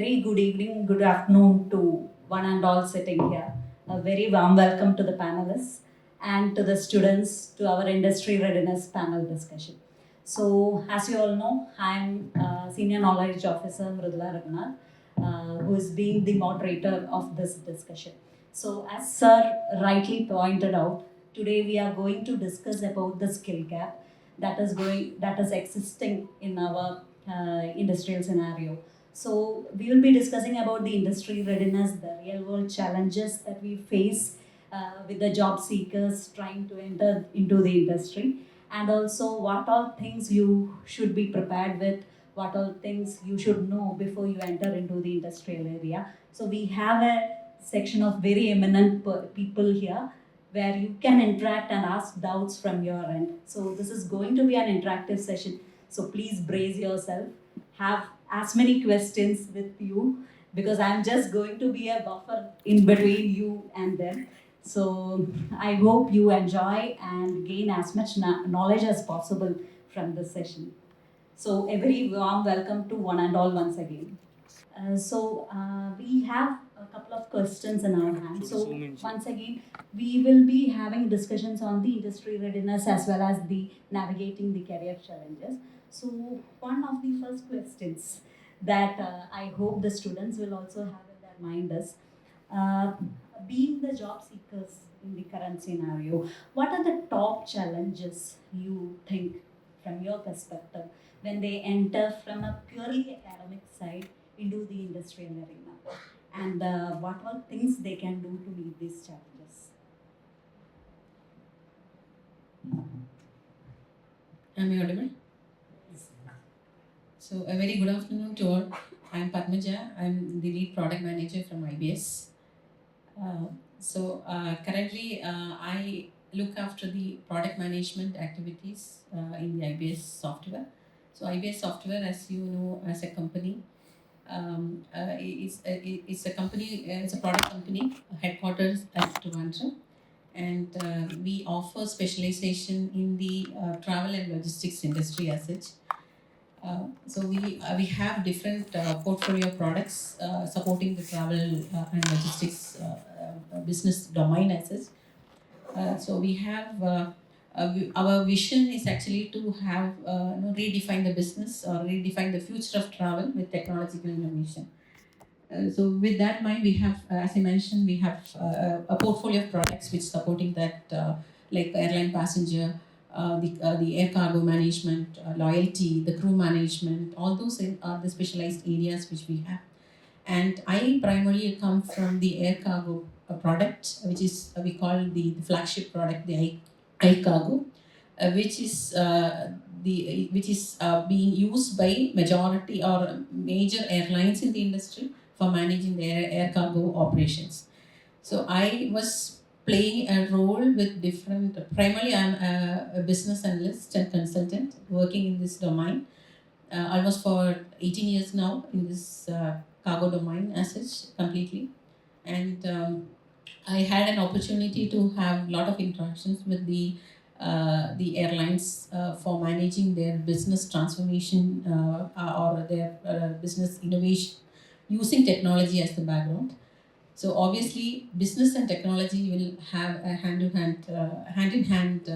very good evening, good afternoon to one and all sitting here. A very warm welcome to the panelists and to the students to our Industry Readiness Panel Discussion. So, as you all know, I'm Senior Knowledge Officer Mridula Reghunath, who is being the moderator of this discussion. So, as Sir rightly pointed out, today we are going to discuss about the skill gap that is existing in our industrial scenario. So we will be discussing about the industry readiness, the real world challenges that we face with the job seekers trying to enter into the industry, and also what all things you should be prepared with, what all things you should know before you enter into the industrial area. So we have a section of very eminent people here where you can interact and ask doubts from your end. So this is going to be an interactive session. So please brace yourself. Have as many questions with you because I'm just going to be a buffer in between you and them. So I hope you enjoy and gain as much knowledge as possible from this session. So a very warm welcome to one and all once again. We have a couple of questions in our hands. So once again, we will be having discussions on the industry readiness as well as the navigating the career challenges. So one of the first questions that I hope the students will also have in their mind is, uh, being the job seekers in the current scenario, what are the top challenges you think from your perspective when they enter from a purely academic side into the industrial arena, and what all things they can do to meet these challenges? Am I audible? So a very good afternoon to all. I'm Padmaja. I'm the lead product manager from IBS. Currently I look after the product management activities in the IBS Software. So IBS Software, as you know, as a company, it's a company, it's a product company, headquarters at Travancore, and we offer specialization in the travel and logistics industry as such. We have different portfolio products supporting the travel and logistics business domain as such. We have our vision is actually to have redefine the business or redefine the future of travel with technological innovation. So with that mind, we have, as I mentioned, we have a portfolio of products which supporting that, like airline passenger, the air cargo management, loyalty, the crew management, all those are the specialized areas which we have. And I primarily come from the air cargo product, which is we call the flagship product, the air cargo, which is being used by majority or major airlines in the industry for managing their air cargo operations. So I was playing a role with different, primarily I'm a business analyst and consultant working in this domain almost for 18 years now in this cargo domain as such completely. And I had an opportunity to have a lot of interactions with the airlines for managing their business transformation or their business innovation using technology as the background. So obviously, business and technology will have a hand in hand.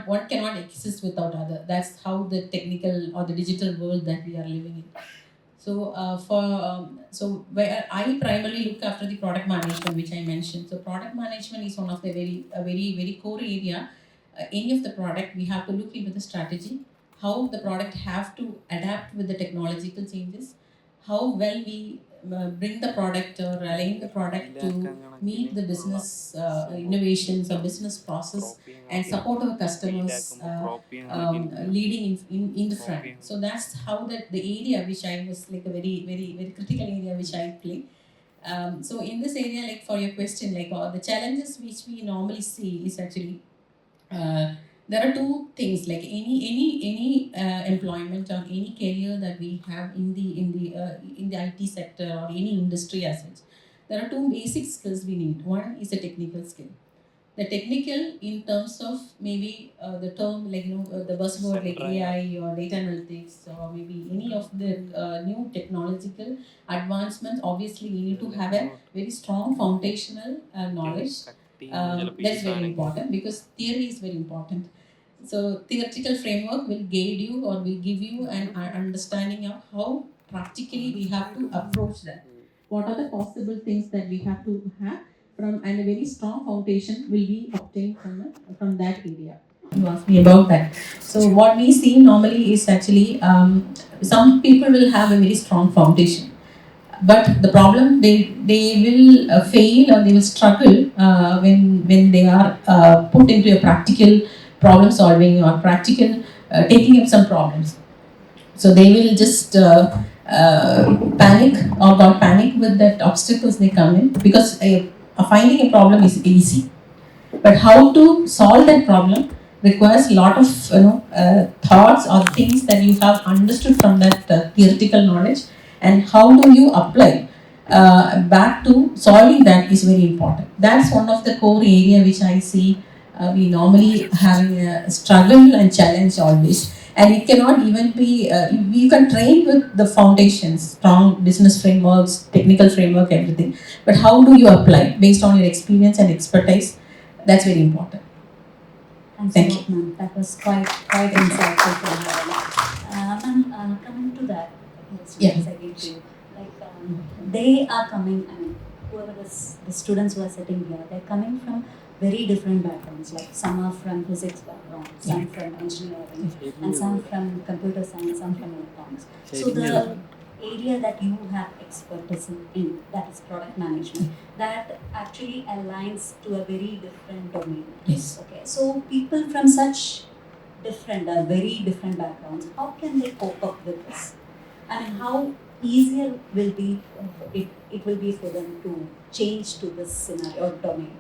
One cannot exist without other. That's how the technical or the digital world that we are living in. So where I primarily look after the product management, which I mentioned. So product management is one of the very core area. Any of the product, we have to look into the strategy, how the product have to adapt with the technological changes, how well we bring the product or align the product to meet the business innovations or business process and support our customers leading in the front. So that's how that the area which I was like a very critical area which I play. So in this area, like for your question, like the challenges which we normally see is actually there are two things, like any employment or any career that we have in the IT sector or any industry as such. There are two basic skills we need. One is a technical skill. The technical in terms of maybe the term like the buzzword like AI or data analytics or maybe any of the new technological advancements. Obviously, we need to have a very strong foundational knowledge. That's very important because theory is very important. So theoretical framework will guide you or will give you an understanding of how practically we have to approach that. What are the possible things that we have to have from, and a very strong foundation will be obtained from that area. You asked me about that. So what we see normally is actually some people will have a very strong foundation, but the problem they will fail or they will struggle when they are put into a practical problem solving or practical taking up some problems. So they will just panic or got panic with that obstacles they come in, because finding a problem is easy, but how to solve that problem requires a lot of thoughts or things that you have understood from that theoretical knowledge, and how do you apply back to solving that is very important. That's one of the core area which I see we normally having a struggle and challenge always. And it cannot even be, you can train with the foundations, strong business frameworks, technical framework, everything. But how do you apply based on your experience and expertise? That's very important. Thank you, ma'am. That was quite insightful from her. Ma'am, coming to that, Yeah. I get you. Like they are coming. I mean, whoever the students who are sitting here, they're coming from very different backgrounds. Like some are from physics background, some from engineering, and some from computer science, some from electronics. So the area that you have expertise in, that is product management, that actually aligns to a very different domain. Yes. Okay, so people from such different, very different backgrounds, how can they cope up with this? I mean, how easier will be it will be for them to change to this scenario or domain?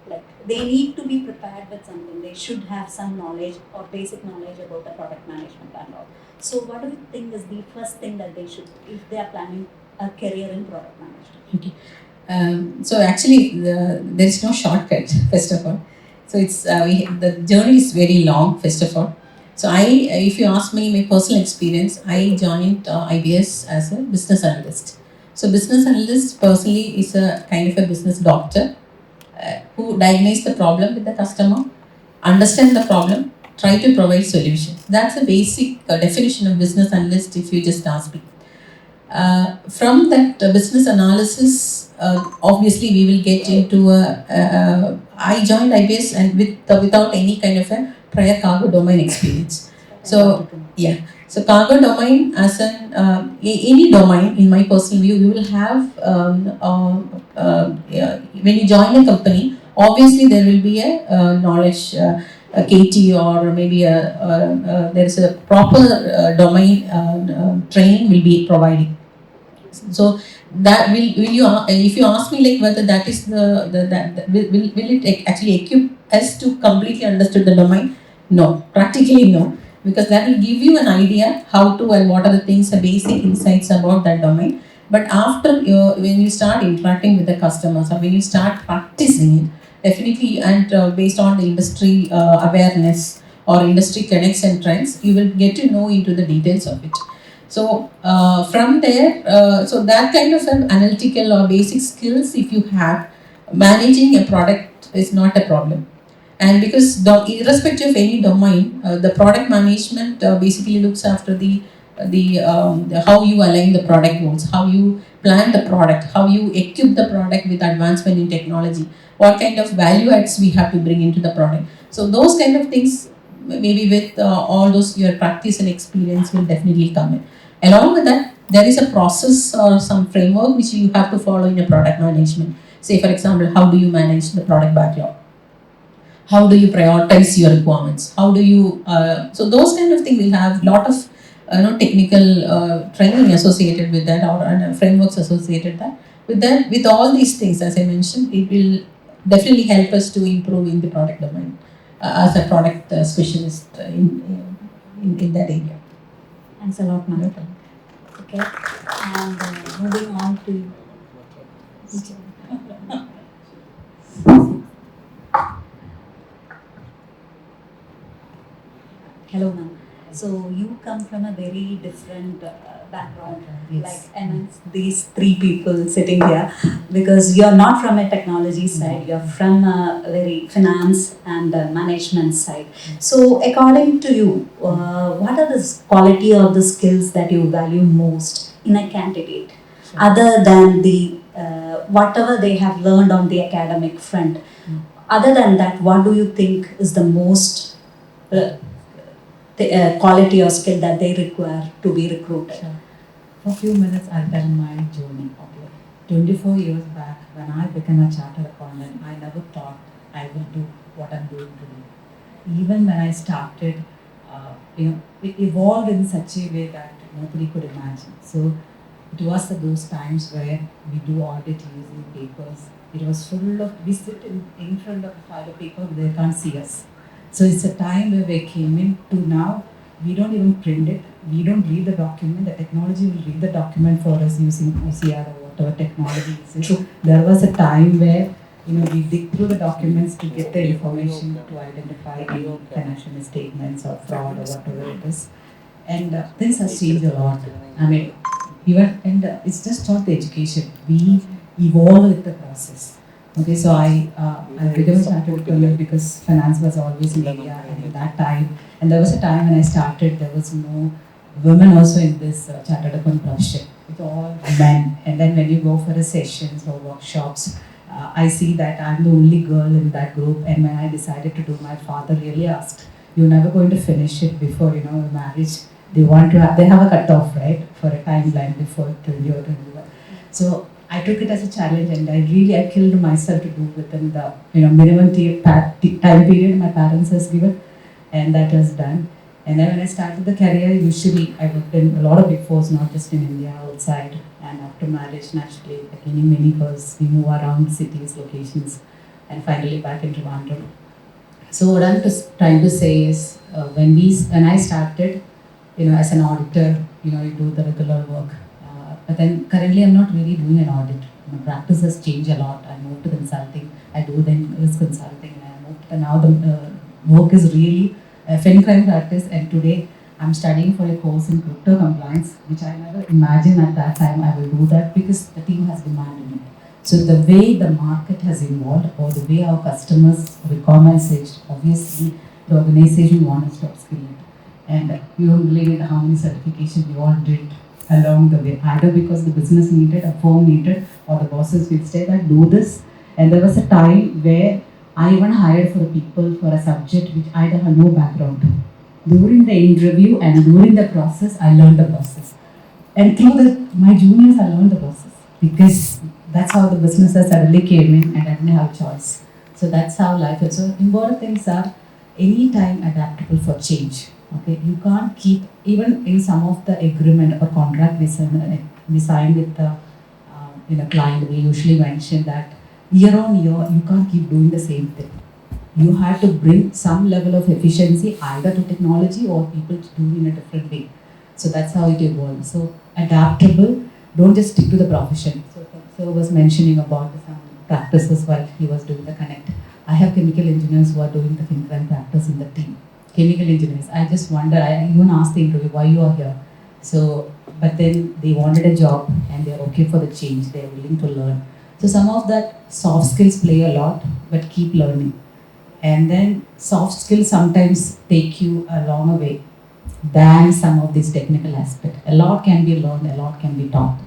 Like they need to be prepared with something. They should have some knowledge or basic knowledge about the product management and all. So, what do you think is the first thing that they should, if they are planning a career in product management? Okay. So actually, there is no shortcut. First of all, so it's the journey is very long. First of all, so if you ask me my personal experience, I joined IBS as a business analyst. So business analyst personally is a kind of a business doctor who diagnose the problem with the customer, understand the problem, try to provide solutions. That's a basic definition of business analyst. If you just ask me. From that business analysis, obviously we will get into I joined IBS and without any kind of a prior cargo domain experience. So yeah, so cargo domain as an any domain in my personal view, you will have when you join a company, obviously there will be a knowledge. A KT or maybe there is a proper domain training will be providing. So that will you if you ask me like whether that is that will it actually equip us to completely understood the domain? No, practically no, because that will give you an idea how to and what are the things, the basic insights about that domain. But after when you start interacting with the customers or when you start practicing it, definitely, and based on the industry awareness or industry connects and trends, you will get to know into the details of it. So from there, so that kind of an analytical or basic skills, if you have, managing a product is not a problem. And because irrespective of any domain, the product management basically looks after the how you align the product goals, how you plan the product, how you equip the product with advancement in technology, what kind of value adds we have to bring into the product. So those kind of things, maybe with all those your practice and experience will definitely come in. Along with that, there is a process or some framework which you have to follow in your product management. Say for example, how do you manage the product backlog? How do you prioritize your requirements? How do you, so those kind of things will have lot of technical training associated with that, or frameworks associated that. With all these things, as I mentioned, it will definitely help us to improve in the product domain as a product specialist in that area. Thanks a lot, ma'am. Okay, and moving on to Hello, ma'am. So you come from a very different background, Yes. like amongst these three people sitting here, because you're not from a technology side, you're from a very finance and management side. So according to you, what are the quality or the skills that you value most in a candidate, other than the whatever they have learned on the academic front? Other than that, what do you think is the most the quality or skill that they require to be recruited? Sure. For a few minutes, I'll tell my journey. Okay. 24 years back, when I became a chartered accountant, I never thought I will do what I'm doing today. Even when I started, it evolved in such a way that nobody could imagine. So it was those times where we do audit using papers. It was full of, we sit in front of a file of paper, they can't see us. So it's a time where we came in to now, we don't even print it, we don't read the document, the technology will read the document for us using OCR or whatever technology it is. True. There was a time where we dig through the documents to get the information to identify any financial statements or fraud or whatever it is. And things have changed a lot. I mean, it's just not the education. We evolve with the process. Okay, so I became a chartered accountant because finance was always an area, and at that time, and there was a time when I started, there was no women also in this chartered accountant profession. It's all men. And then when you go for the sessions or workshops, I see that I'm the only girl in that group. And when I decided to do, my father really asked, "You're never going to finish it before marriage." They have a cutoff, right, for a timeline before 20 or 21. So I took it as a challenge, and I killed myself to do within the minimum time period my parents has given, and that was done. And then when I started the career, usually I worked in a lot of big fours, not just in India, outside. And after marriage, naturally, again, many girls, we move around cities, locations, and finally back in Travancore. So what I'm just trying to say is, when I started, as an auditor, you do the regular work. But then currently I'm not really doing an audit. My practice has changed a lot. I moved to consulting. I do then risk consulting, and I moved to now the work is really a fin crime practice. And today I'm studying for a course in crypto compliance, which I never imagined at that time I will do that because the team has demanded it. So the way the market has evolved, or the way our customers' requirements changed, obviously the organization wants us to upskill it. And you don't believe it how many certifications we all did along the way, either because the business needed, a firm needed, or the bosses will say that do this. And there was a time where I even hired for people for a subject which I had no background. During the interview and during the process, I learned the process. And through my juniors, I learned the process because that's how the businesses suddenly came in, and I didn't have a choice. So that's how life is. So important things are anytime adaptable for change. Okay, you can't keep, even in some of the agreement or contract we sign with the client, we usually mention that year on year you can't keep doing the same thing. You have to bring some level of efficiency either to technology or people to do in a different way. So that's how it evolves. So adaptable, don't just stick to the profession. So was mentioning about some practices while he was doing the connect. I have chemical engineers who are doing the FinCrime practice in the team. Chemical engineers. I just wonder, I even asked the interview, why you are here? So, but then they wanted a job and they're okay for the change, they're willing to learn. So some of that soft skills play a lot, but keep learning. And then soft skills sometimes take you a longer way than some of these technical aspects. A lot can be learned, a lot can be taught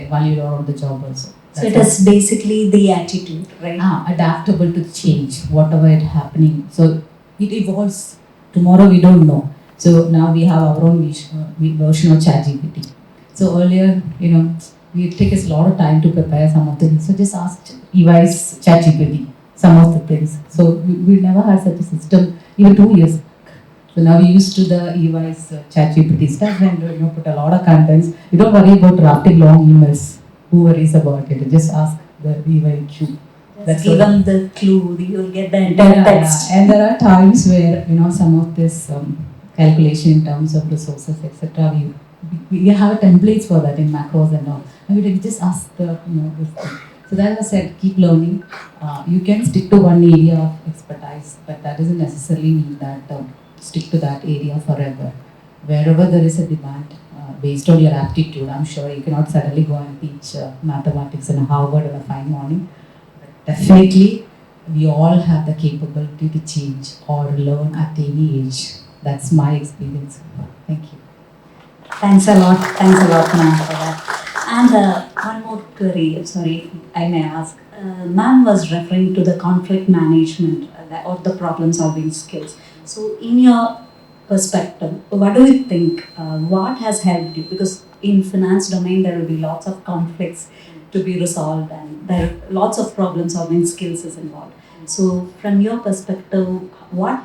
while you're on the job also. So it is basically the attitude, right? Adaptable to change, whatever is happening. So it evolves. Tomorrow we don't know. So now we have our own version of ChatGPT. So earlier, it takes us a lot of time to prepare some of the things. So just ask EY's ChatGPT some of the things. So we never had such a system even 2 years back. So now we used to the EY's ChatGPT stuff and put a lot of contents. You don't worry about drafting long emails. Who worries about it? Just ask the EY Q. Just give them the clue, you'll get the entire text. And there are times where some of this calculation in terms of resources, etc. We have templates for that in macros and all. And we just ask the this thing. So that was said, keep learning. You can stick to one area of expertise, but that doesn't necessarily mean that stick to that area forever. Wherever there is a demand, based on your aptitude, I'm sure you cannot suddenly go and teach mathematics in Harvard on a fine morning. But definitely, we all have the capability to change or learn at any age. That's my experience. Thank you. Thanks a lot, ma'am, for that. And one more query, sorry, I may ask. Ma'am was referring to the conflict management or the problem solving skills. So, in your perspective, what do you think? What has helped you? Because in finance domain, there will be lots of conflicts to be resolved, and there are lots of problem solving skills is involved. So, from your perspective, what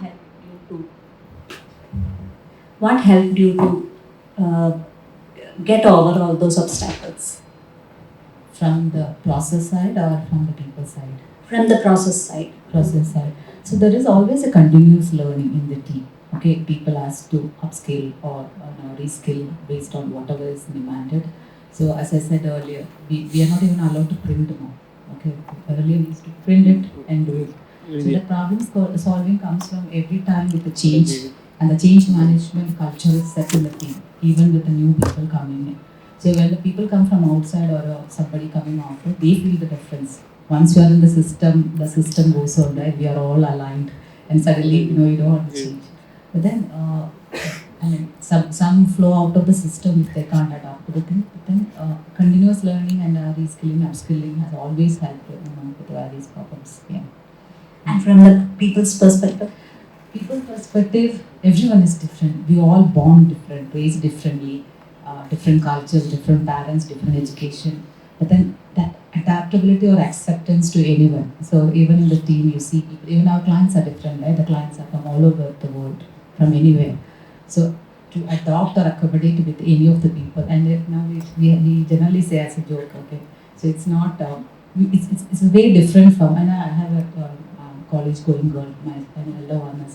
helped you to get over all those obstacles? From the process side or from the people side? From the process side. Process side. So there is always a continuous learning in the team. Okay, people ask to upskill or reskill based on whatever is demanded. So as I said earlier, we are not even allowed to print now. Okay, earlier we used to print it and do it. So the problem solving comes from every time with the change, and the change management culture is set in the team, even with the new people coming in. So when the people come from outside or somebody coming after, they feel the difference. Once you are in the system goes on, right? We are all aligned, and suddenly you don't want to change. But then, I mean, some flow out of the system if they can't adapt to the thing. But then, continuous learning and reskilling, upskilling has always helped with various problems. Yeah. And from the people's perspective, everyone is different. We all born different, raised differently, different cultures, different parents, different education. But then that adaptability or acceptance to anyone. So even in the team, you see people, even our clients are different, right? The clients are from all over the world, from anywhere. So to adopt or accommodate with any of the people, and now we generally say as a joke, okay? So it's not, it's way different from, and I have a college going girl, my elder one.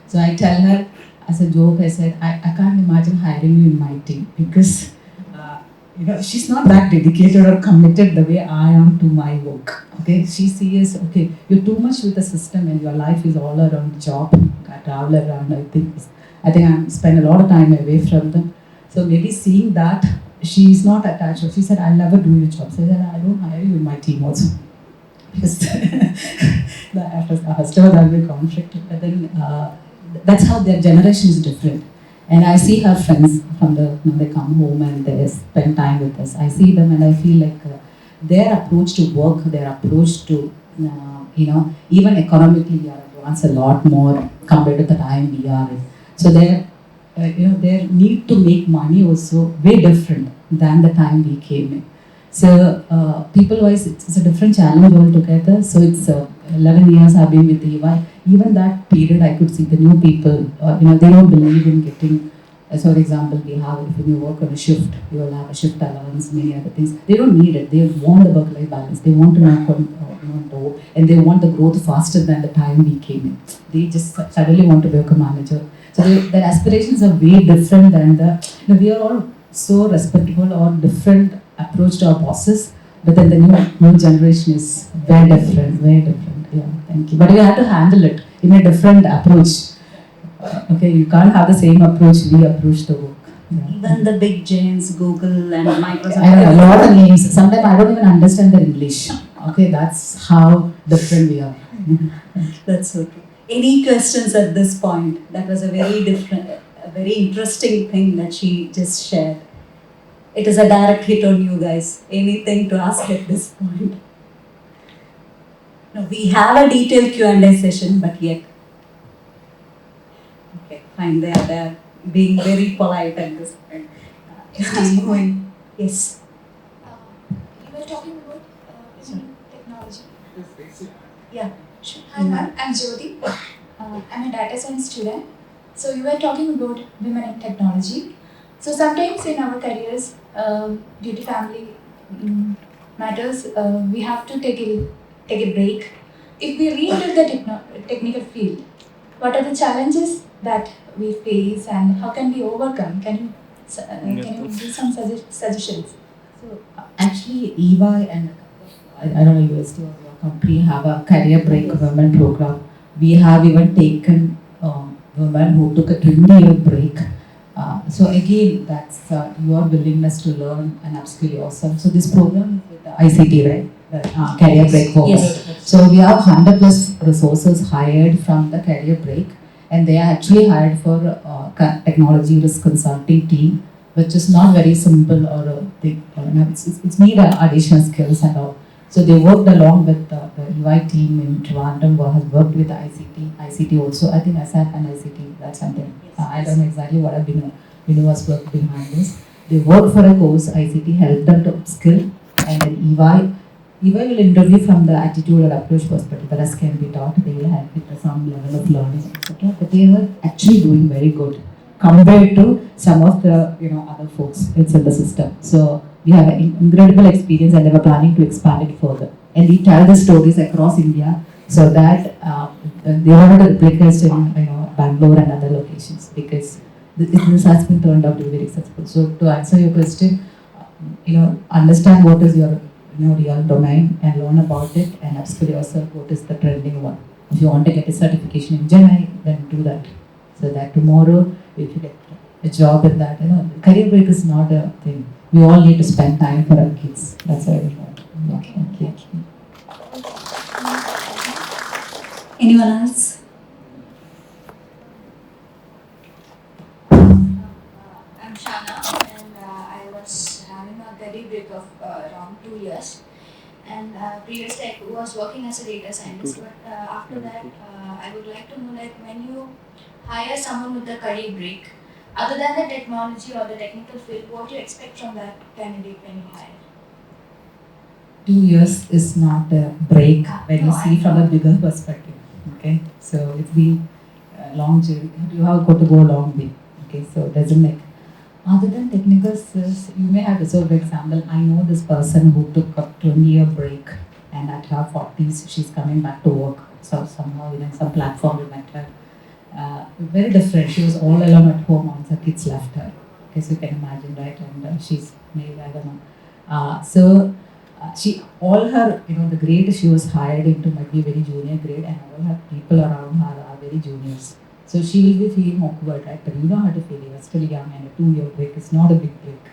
So I tell her as a joke, I said, I can't imagine hiring you in my team because she's not that dedicated or committed the way I am to my work. Okay, she sees, okay, you're too much with the system and your life is all around job, travel around. I think I spend a lot of time away from them. So maybe seeing that, she's not attached. She said, I'll never do your job. So I said, I don't hire you in my team also. Because after there will be conflict. But then that's how their generation is different. And I see her friends from when they come home and they spend time with us. I see them and I feel like their approach to work, their approach to, even economically, we are advanced a lot more compared to the time we are in. So their need to make money also way different than the time we came in. So people-wise, it's a different challenge altogether. So it's 11 years I've been with EY. Even that period, I could see the new people. They don't believe in getting. So, for example, we have if you work on a shift, you will have a shift allowance, many other things. They don't need it. They want the work-life balance. They want to knock on door, and they want the growth faster than the time we came in. They just suddenly want to be a manager. So their aspirations are way different than we are all so respectable or different approach to our bosses, but then the new generation is very different. Yeah, thank you. But you have to handle it in a different approach. Okay, you can't have the same approach we approach the work. Yeah. Even the big giants, Google and Microsoft. I know, a lot of names. Sometimes I don't even understand their English. Okay, that's how different we are. That's so true. Any questions at this point? That was a very interesting thing that she just shared. It is a direct hit on you guys. Anything to ask at this point? No, we have a detailed Q&A session, but yet. Okay, fine. They are being very polite at this point. I'm going. Yes. You were talking about technology. Yeah. Sure. Hi, ma'am. I'm Jyoti. I'm a data science student. So you were talking about women in technology. So sometimes in our careers, due to family matters, we have to take a break. If we re-enter the technical field, what are the challenges that we face and how can we overcome? Can you give some suggestions? So actually, EY and I don't know university or your company have a career break women program. We have even taken woman who took a 20-year break. So again, that's your willingness to learn and upskill yourself. So this program is with the ICT, right? The career break program. Yes. So we have 100 plus resources hired from the career break, and they are actually hired for technology risk consulting team, which is not very simple or it's need additional skills and all. So they worked along with the EY team in Trivandrum, who has worked with the ICT also. I think ASAP and ICT, that's something. I don't know exactly what have been Vinu's work behind this. They worked for a course, ICT helped them to upskill, and then EY will interview from the attitude or approach perspective. The rest can be taught. They will help with some level of learning, etc. But they were actually doing very good compared to some of the other folks. It's in the system. So we have an incredible experience, and they were planning to expand it further. And we tell the stories across India so that they wanted to replicate in Bangalore and other locations, because this has been turned out to be very successful. So to answer your question, understand what is your real domain and learn about it and upskill yourself what is the trending one. If you want to get a certification in Gen then do that. So that tomorrow, if you get a job in that, career break is not a thing. We all need to spend time for our kids. That's why we want. Okay, thank you. Anyone else? I'm Shana, and I was having a career break of around 2 years. And previously I was working as a data scientist, but after that I would like to know, like, when you hire someone with a career break, other than the technology or the technical field, what do you expect from that candidate when you hire? 2 years is not a break when you see from a bigger perspective. Okay, so it's been a long journey. You have got to go a long way. Okay, so it doesn't make. Other than technical skills, you may have. So, for example, I know this person who took a 20-year break, and at her 40s, she's coming back to work. So somehow, some platform we met her. Very different. She was all alone at home once her kids left her. Okay, so you can imagine, right? And she's maybe, I don't know. She, all her, the grade she was hired into might be very junior grade, and all her people around her are very juniors. So she will be feeling awkward, right? But you know how to feel. You're still young, and a 2-year break is not a big break.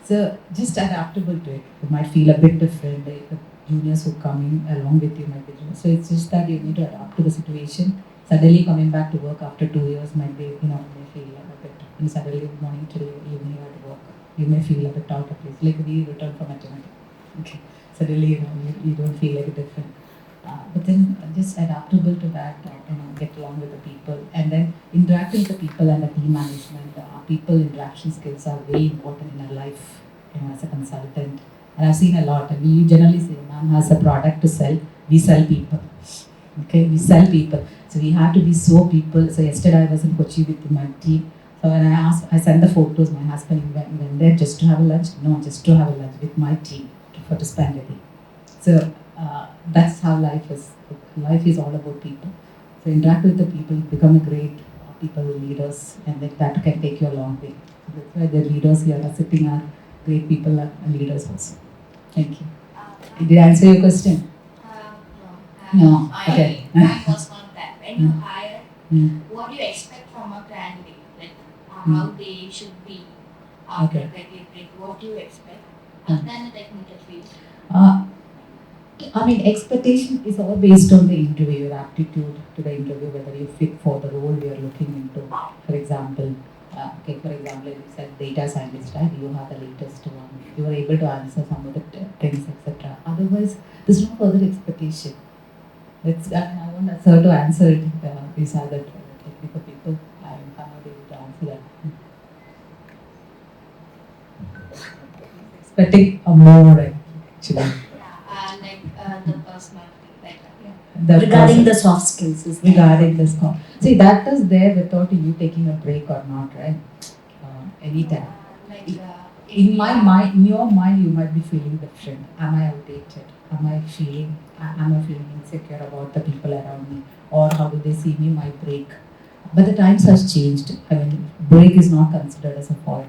So just adaptable to it. You might feel a bit different. The juniors who come in along with you might be juniors. So it's just that you need to adapt to the situation. Suddenly coming back to work after 2 years might be, may feel a bit. And suddenly morning till evening at work, you may feel a bit out of place. Like we return from maternity. Okay. Suddenly, you don't feel like different. But then just adaptable to that, get along with the people, and then interacting with the people and the team management. People interaction skills are very important in our life, as a consultant. And I've seen a lot. And we generally say, ma'am has a product to sell. We sell people. Okay, we sell people. So we have to be so people. So yesterday I was in Kochi with my team. So when I sent the photos. My husband went there just to have a lunch. No, just to have a lunch with my team to spend a day. So that's how life is. Life is all about people. So interact with the people, become a great people leaders, and that can take you a long way. So that's why the leaders here are sitting are great people and leaders also. Thank you. Did I answer your question? No. Okay. Mine was not that. When you hire, what do you expect from a candidate? Like how they should be after career break? What do you expect? Other than the technical field? Expectation is all based on the interview, your aptitude to the interview, whether you fit for the role we are looking into. For example, you said data scientist, right? You have the latest one. You are able to answer some of the things, etc. Otherwise, there's no further expectation. I want sir to answer it. These are the technical people. I am not able to answer that. Expecting more, actually. The personality, Regarding the soft skills. Regarding the soft. See, that is there without you taking a break or not, right? Anytime. In your mind, you might be feeling different. Am I outdated? Am I feeling insecure about the people around me? Or how do they see me my break? But the times has changed. Break is not considered as a fault.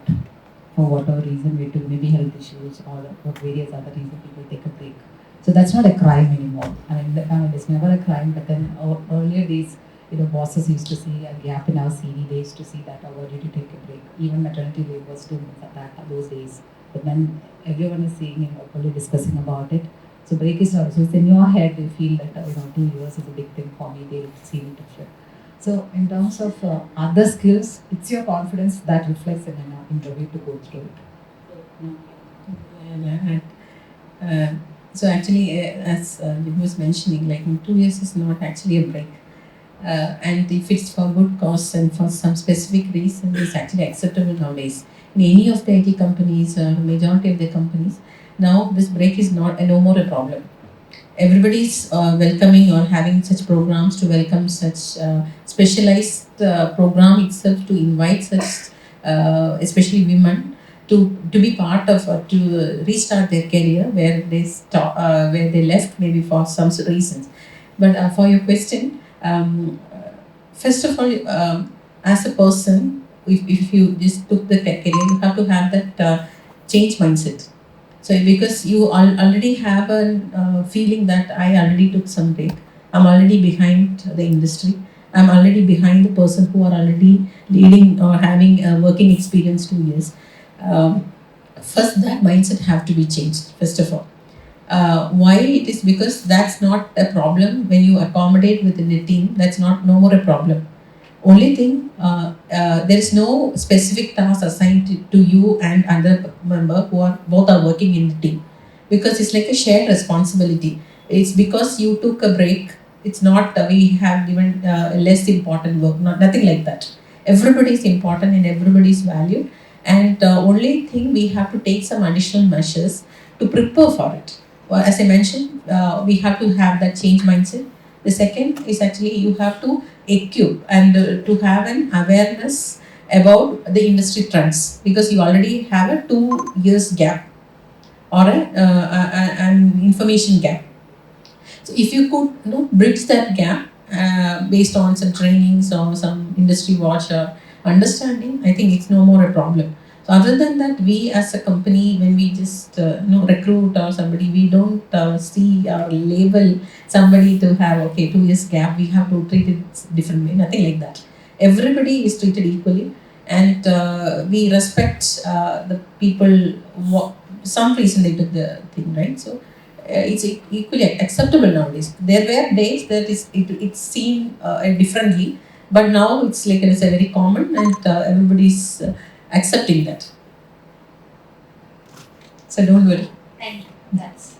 For whatever reason we do, maybe health issues or various other reasons people take a break. So that's not a crime anymore. It's never a crime, but then earlier days, bosses used to see a gap in our CV. They used to see that, oh, why did you take a break? Even maternity leave was 2 months at that those days. But then everyone is seeing and openly discussing about it. So break is also, it's in your head, you feel that 2 years is a big thing for me, they see it different. So in terms of other skills, it's your confidence that reflects in an interview to go through it. So actually, as Jebi was mentioning, like 2 years is not actually a break. And if it's for good cause and for some specific reason, it's actually acceptable nowadays. In any of the IT companies, majority of the companies, now this break is no more a problem. Everybody's welcoming or having such programs to welcome such specialized program itself to invite such, especially women, to be part of to restart their career where they left maybe for some reasons. But for your question, first of all, as a person, if you just took the tech career, you have to have that change mindset. So because you already have a feeling that I already took some break, I'm already behind the industry, I'm already behind the person who are already leading or having a working experience 2 years. First, that mindset have to be changed, first of all. Why it is because that's not a problem when you accommodate within a team. That's no more a problem. Only thing, there is no specific task assigned to you and other member who are both are working in the team, because it's like a shared responsibility. It's because you took a break. It's not we have given less important work. Nothing like that. Everybody is important and everybody is valued. And only thing, we have to take some additional measures to prepare for it. Well, as I mentioned, we have to have that change mindset. The second is actually you have to equip and to have an awareness about the industry trends, because you already have a 2 years gap or an information gap. So if you could bridge that gap based on some trainings or some industry watch or understanding, I think it's no more a problem. So other than that, we as a company, when we just recruit or somebody, we don't see or label somebody to have 2 years gap, we have to treat it differently. Nothing like that. Everybody is treated equally, and we respect the people. Some reason they took the thing, right? So it's equally acceptable nowadays. There were days that it's seen differently, but now it's like it's a very common, and everybody's accepting that. So don't worry. Thank you. That's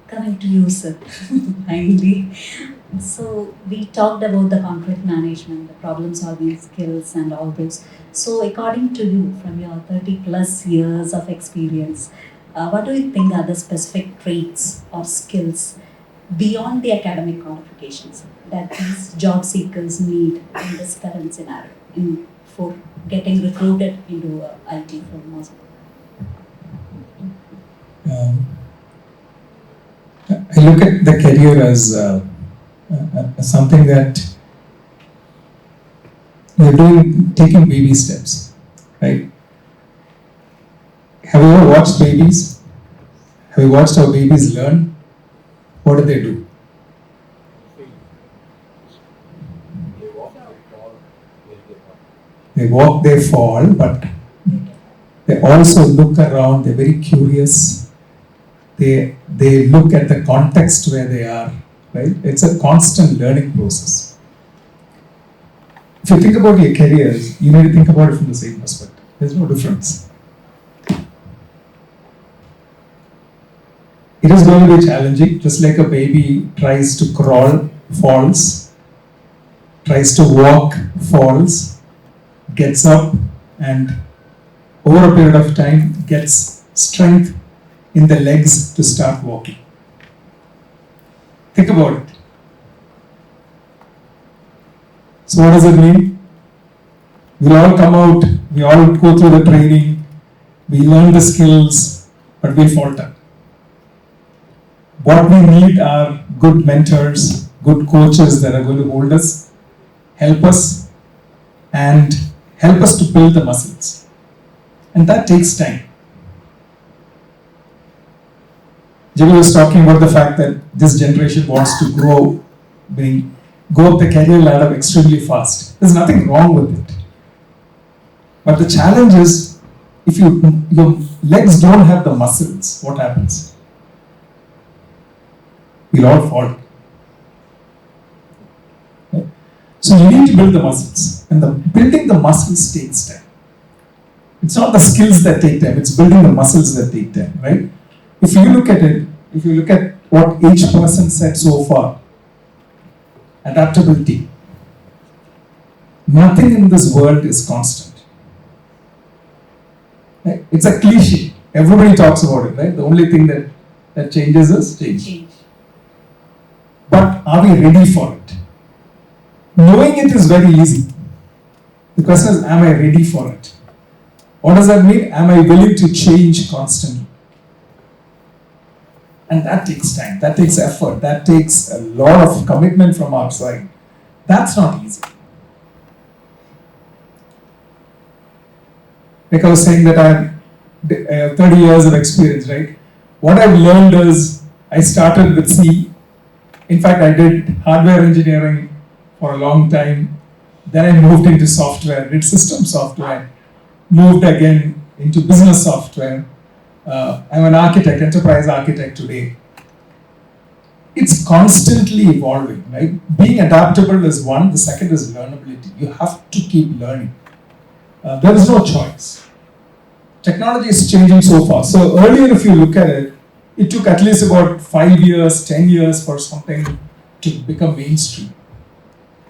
Coming to you, sir, finally. So we talked about the conflict management, the problem solving skills and all those. So according to you, from your 30 plus years of experience, what do you think are the specific traits or skills beyond the academic qualifications that these job seekers need in this current scenario for getting recruited into IT firm? I look at the career as something that you're taking baby steps, right? Have you ever watched babies? Have you watched how babies learn? What do they do? They walk, they fall, but they also look around, they're very curious. They look at the context where they are, right? It's a constant learning process. If you think about your career, you need to think about it from the same perspective. There's no difference. It is going to be challenging, just like a baby tries to crawl, falls, tries to walk, falls, gets up, and over a period of time gets strength in the legs to start walking. Think about it. So what does it mean? We'll all come out, we all go through the training, we learn the skills, but we'll falter. What we need are good mentors, good coaches that are going to hold us, help us, and help us to build the muscles. And that takes time. Jebi was talking about the fact that this generation wants to go up the career ladder extremely fast. There's nothing wrong with it. But the challenge is, if your legs don't have the muscles, what happens? We'll all fall. Right? So you need to build the muscles. And building the muscles takes time. It's not the skills that take time, it's building the muscles that take time, right? If you look at what each person said so far, adaptability. Nothing in this world is constant. Right? It's a cliche. Everybody talks about it, right? The only thing that changes is change. But are we ready for it? Knowing it is very easy. The question is, am I ready for it? What does that mean? Am I willing to change constantly? And that takes time, that takes effort, that takes a lot of commitment from our side. That's not easy. Like I was saying that I have 30 years of experience, right? What I've learned is, I started with C. In fact, I did hardware engineering for a long time. Then I moved into software, did system software, moved again into business software. I'm an architect, enterprise architect today. It's constantly evolving, right? Being adaptable is one, the second is learnability. You have to keep learning. There is no choice. Technology is changing so fast. So earlier, if you look at it, it took at least about 5 years, 10 years for something to become mainstream.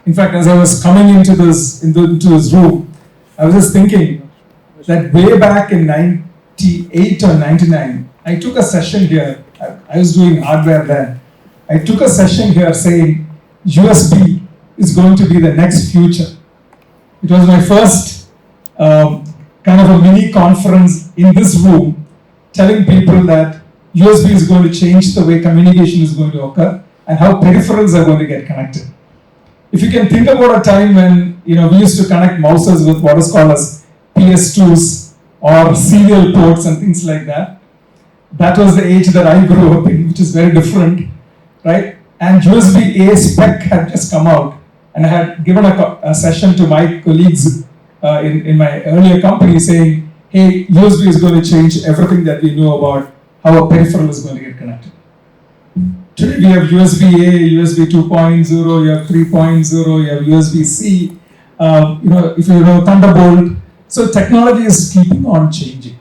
In fact, as I was coming into this room, I was just thinking that way back in 98 or 99, I took a session here. I was doing hardware then. I took a session here saying USB is going to be the next future. It was my first kind of a mini conference in this room, telling people that USB is going to change the way communication is going to occur and how peripherals are going to get connected. If you can think about a time when we used to connect mouses with what is called as PS2s or serial ports and things like that, that was the age that I grew up in, which is very different, right? And USB-A spec had just come out, and I had given a session to my colleagues in my earlier company saying, hey, USB is going to change everything that we know about how a peripheral is going to get connected. Today we have USB-A, USB 2.0, you have 3.0, you have USB-C, if you know Thunderbolt. So technology is keeping on changing.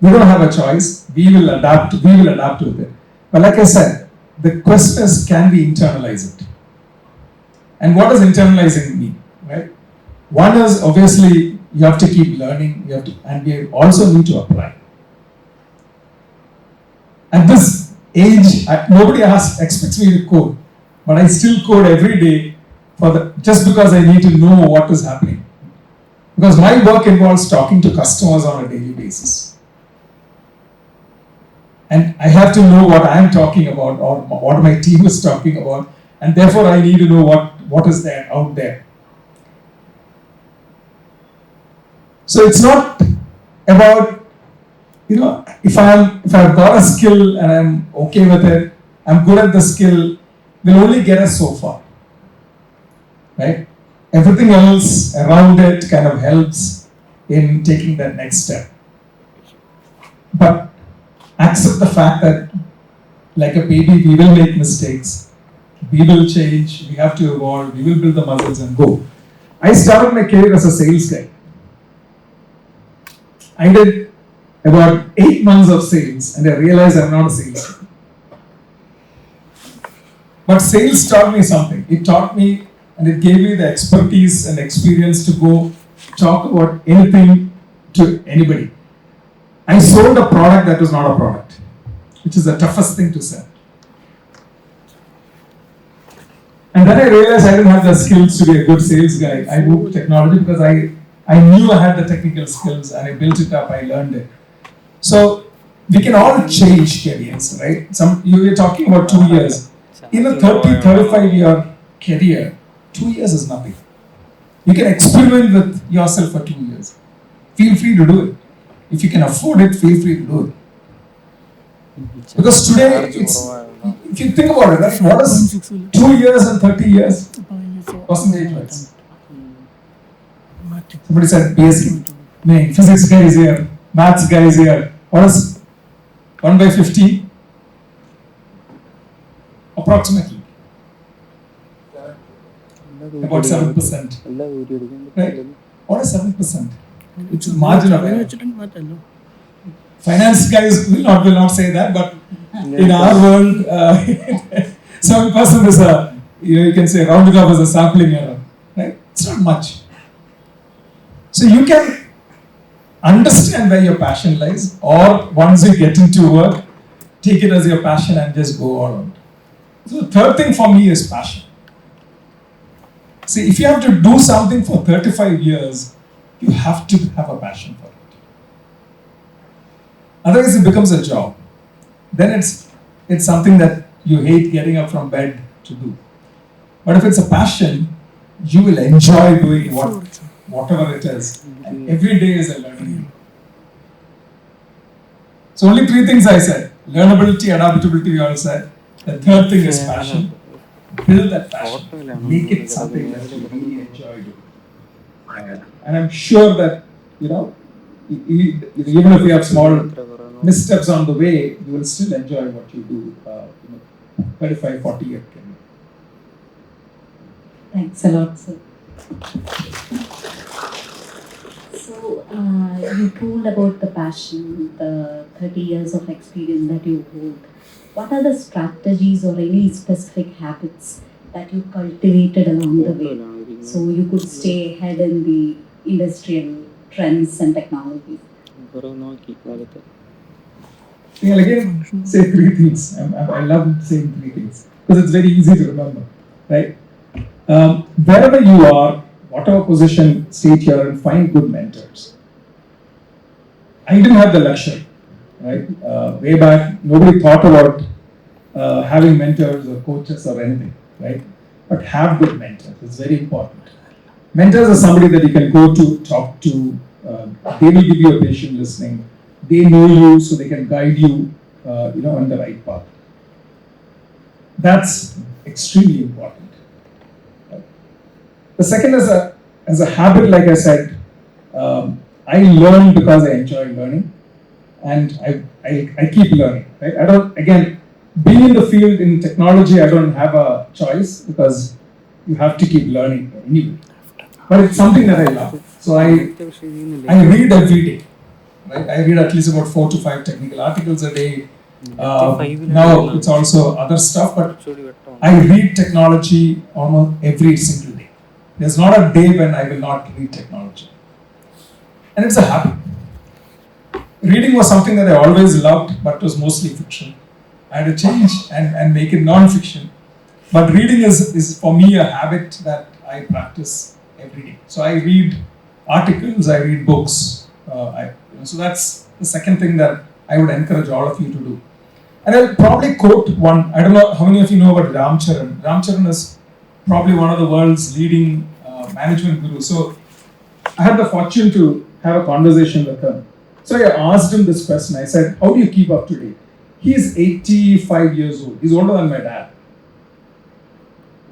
We don't have a choice. We will adapt with it. But like I said, the question is, can we internalize it? And what does internalizing mean, right? One is obviously you have to keep learning, and we also need to apply. At this age, nobody expects me to code, but I still code every day just because I need to know what is happening. Because my work involves talking to customers on a daily basis. And I have to know what I'm talking about or what my team is talking about, and therefore I need to know what is there out there. So it's not about, if I've got a skill and I'm okay with it, I'm good at the skill, will only get us so far, right? Everything else around it kind of helps in taking that next step. But accept the fact that, like a baby, we will make mistakes, we will change, we have to evolve, we will build the muscles and go. I started my career as a sales guy. I did about 8 months of sales and I realized I'm not a salesman. But sales taught me something. It taught me and it gave me the expertise and experience to go talk about anything to anybody. I sold a product that was not a product, which is the toughest thing to sell. And then I realized I didn't have the skills to be a good sales guy. I moved to technology because I knew I had the technical skills and I built it up, I learned it. So we can all change careers, right? You were talking about 2 years. In a 30, 35 year career, 2 years is nothing. You can experiment with yourself for 2 years. Feel free to do it. If you can afford it, feel free to do it. Because today, if you think about it, right, what is 2 years and 30 years percentage-wise? Somebody said PSC. No, physics guy is here, maths guy is here. What is 1 by 50? Approximately. About 7%. Right? What is 7%? It's a margin of error. Finance guys will not say that, but in our world, 7% is a, you can say rounded up as a sampling error. Right? It's not much. So you can understand where your passion lies, or once you get into work, take it as your passion and just go all out. So the third thing for me is passion. See, if you have to do something for 35 years, you have to have a passion for it. Otherwise, it becomes a job. Then it's something that you hate getting up from bed to do. But if it's a passion, you will enjoy doing whatever it is. And every day is a learning. So only 3 things I said. Learnability, adaptability, we all said. The third thing is passion. Build that passion. Make it something that you really enjoy doing. And I'm sure that, even if you have small missteps on the way, you will still enjoy what you do, 35, 40 year career. Thanks a lot, sir. So, you told about the passion, the 30 years of experience that you hold. What are the strategies or any specific habits that you cultivated along the way so you could stay ahead in the industrial trends and technologies? I'll again say 3 things. I love saying 3 things because it's very easy to remember, right? Wherever you are, whatever position, state here and find good mentors. I didn't have the luxury, right? Way back, nobody thought about having mentors or coaches or anything, right? But have good mentors. It's very important. Mentors are somebody that you can go to, talk to. They will give you a patient listening. They know you, so they can guide you, on the right path. That's extremely important. The second is as a habit, like I said, I learn because I enjoy learning, and I keep learning. Right? I don't, again, being in the field in technology, I don't have a choice because you have to keep learning anyway. But it's something that I love. So I read every day. Right? I read at least about 4 to 5 technical articles a day. Now it's also other stuff, but I read technology almost every single day. There's not a day when I will not read technology. And it's a habit. Reading was something that I always loved, but it was mostly fiction. I had to change and make it non-fiction. But reading is for me a habit that I practice every day. So I read articles, I read books. So that's the second thing that I would encourage all of you to do. And I'll probably quote one. I don't know how many of you know about Ram Charan. Ram Charan is probably one of the world's leading management gurus. So I had the fortune to have a conversation with him. So I asked him this question. I said, how do you keep up to date? He's 85 years old. He's older than my dad.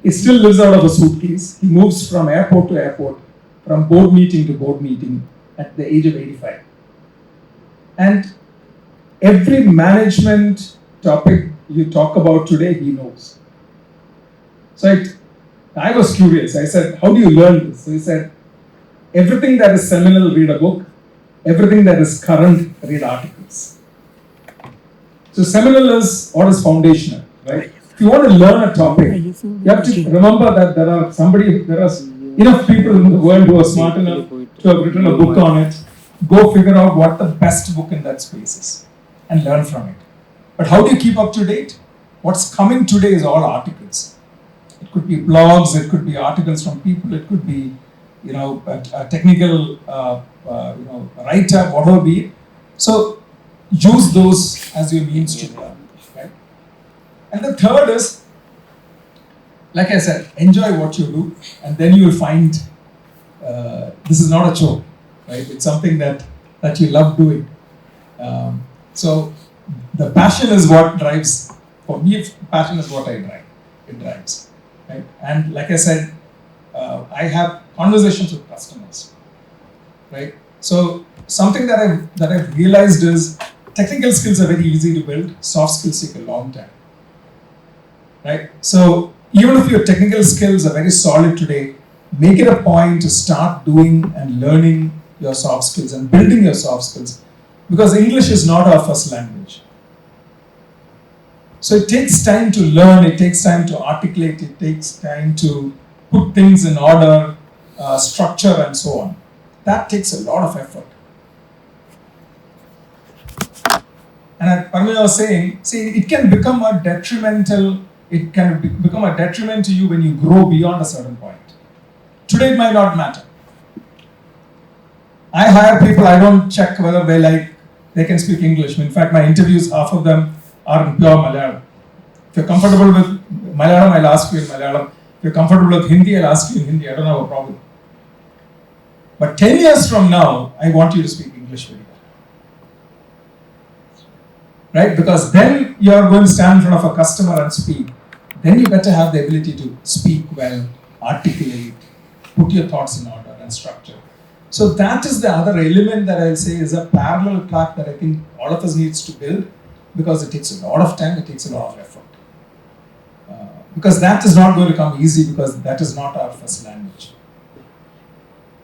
He still lives out of a suitcase. He moves from airport to airport, from board meeting to board meeting at the age of 85. And every management topic you talk about today, he knows. So I was curious. I said, how do you learn this? So he said, everything that is seminal, read a book. Everything that is current, read articles. So seminal is what is foundational, right? If you want to learn a topic, you have to remember that there are enough people in the world who are smart enough to have written a book on it. Go figure out what the best book in that space is and learn from it. But how do you keep up to date? What's coming today is all articles. It could be blogs, it could be articles from people, it could be, a technical, write-up, whatever be it. So use those as your means to learn. Right? And the third is, like I said, enjoy what you do, and then you will find this is not a chore. Right? It's something that you love doing. So the passion is what drives. For me, passion is what I drive. It drives, right? And like I said, I have conversations with customers, right? So something that I've realized is technical skills are very easy to build. Soft skills take a long time, right? So even if your technical skills are very solid today, make it a point to start doing and learning your soft skills and building your soft skills, because English is not our first language. So it takes time to learn, it takes time to articulate, it takes time to put things in order, structure and so on. That takes a lot of effort. And as Padmaja was saying, see, it can become a detrimental, it can become a detriment to you when you grow beyond a certain point. Today it might not matter. I hire people, I don't check whether they can speak English. In fact, my interviews, half of them are in pure Malayalam. If you're comfortable with Malayalam, I'll ask you in Malayalam. If you're comfortable with Hindi, I'll ask you in Hindi. I don't have a problem. But 10 years from now, I want you to speak English very well. Right? Because then you're going to stand in front of a customer and speak. Then you better have the ability to speak well, articulate, put your thoughts in order and structure. So that is the other element that I'll say is a parallel track that I think all of us needs to build, because it takes a lot of time, it takes a lot of effort. Because that is not going to come easy, because that is not our first language.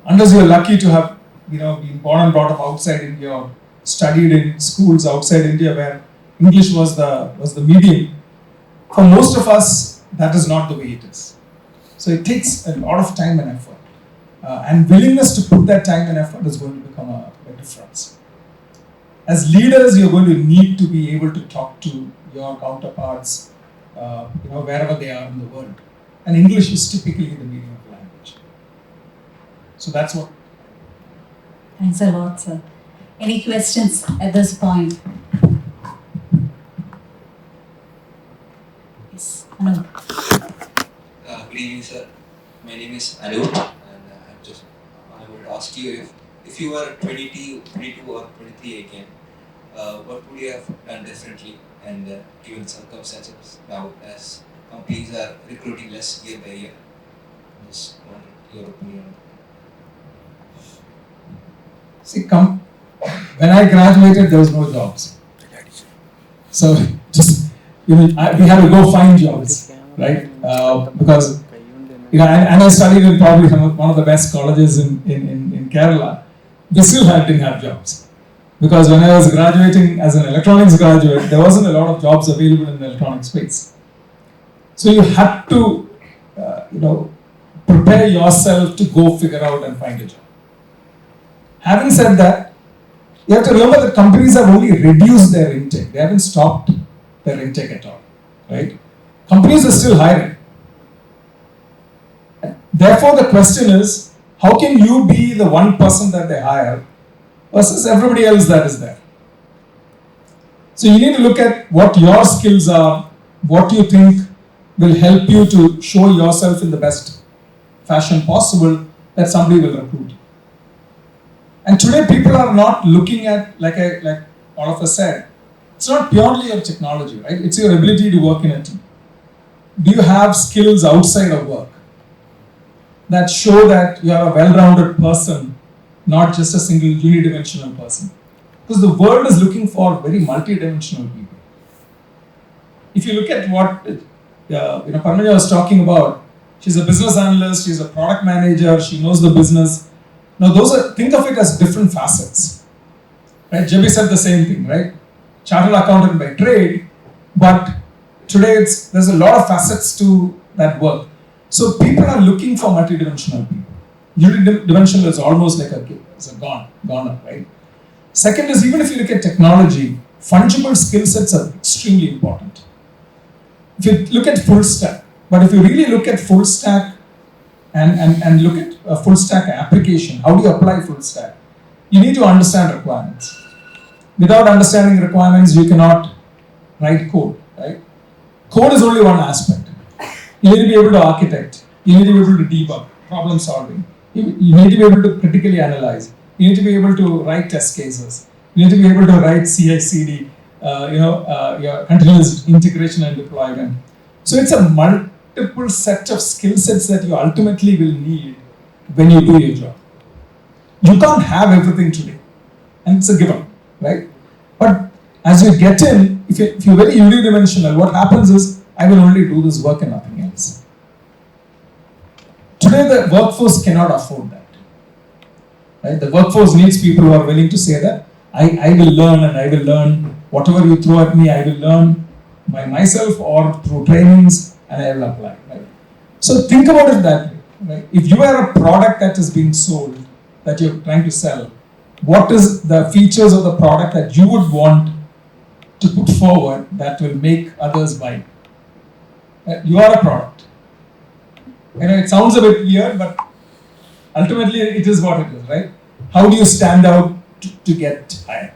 Unless you're lucky to have, been born and brought up outside India or studied in schools outside India where English was the medium. For most of us, that is not the way it is. So it takes a lot of time and effort. And willingness to put that time and effort is going to become a difference. As leaders, you're going to need to be able to talk to your counterparts, wherever they are in the world. And English is typically the medium of language. So that's what. Thanks a lot, sir. Any questions at this point? Yes, Anu. Good evening, sir. My name is Anu, and I would ask you if you were 22 or 23 again, what would you have done differently? And given circumstances now, as companies are recruiting less year by year, just wanted your opinion. See, when I graduated, there was no jobs. So just we had to go find jobs, right? Because and I studied in probably one of the best colleges in Kerala. They still didn't have jobs, because when I was graduating as an electronics graduate, there wasn't a lot of jobs available in the electronic space. So you had to, prepare yourself to go figure out and find a job. Having said that, you have to remember that companies have only reduced their intake. They haven't stopped their intake at all, right? Companies are still hiring. Therefore, the question is, how can you be the one person that they hire versus everybody else that is there? So you need to look at what your skills are, what you think will help you to show yourself in the best fashion possible that somebody will recruit you. And today people are not looking at, like all of us said, it's not purely your technology, right? It's your ability to work in a team. Do you have skills outside of work that show that you are a well-rounded person, not just a single unidimensional person? Because the world is looking for very multidimensional people. If you look at what Padmaja was talking about, she's a business analyst, she's a product manager, she knows the business. Now think of it as different facets. Right? Jebi said the same thing, right? Chartered accountant by trade, but today there's a lot of facets to that work. So people are looking for multidimensional people. Unidimensional is almost like it's a goner, right? Second is, even if you look at technology, fungible skill sets are extremely important. If you look at full stack, but if you really look at full stack and look at a full stack application, how do you apply full stack? You need to understand requirements. Without understanding requirements, you cannot write code, right? Code is only one aspect. You need to be able to architect. You need to be able to debug, problem solving. You need to be able to critically analyze. You need to be able to write test cases. You need to be able to write CI/CD your continuous integration and deployment. So it's a multiple set of skill sets that you ultimately will need when you do your job. You can't have everything today, and it's a given, right? But as you get in, if you're very unidimensional, what happens is, I will only do this work and nothing else. Today, the workforce cannot afford that. Right? The workforce needs people who are willing to say that, I will learn and I will learn whatever you throw at me, I will learn by myself or through trainings and I will apply. Right? So think about it that way. Right? If you are a product that is being sold, that you're trying to sell, what is the features of the product that you would want to put forward that will make others buy? You are a product. It sounds a bit weird, but ultimately it is what it is, right? How do you stand out to get hired?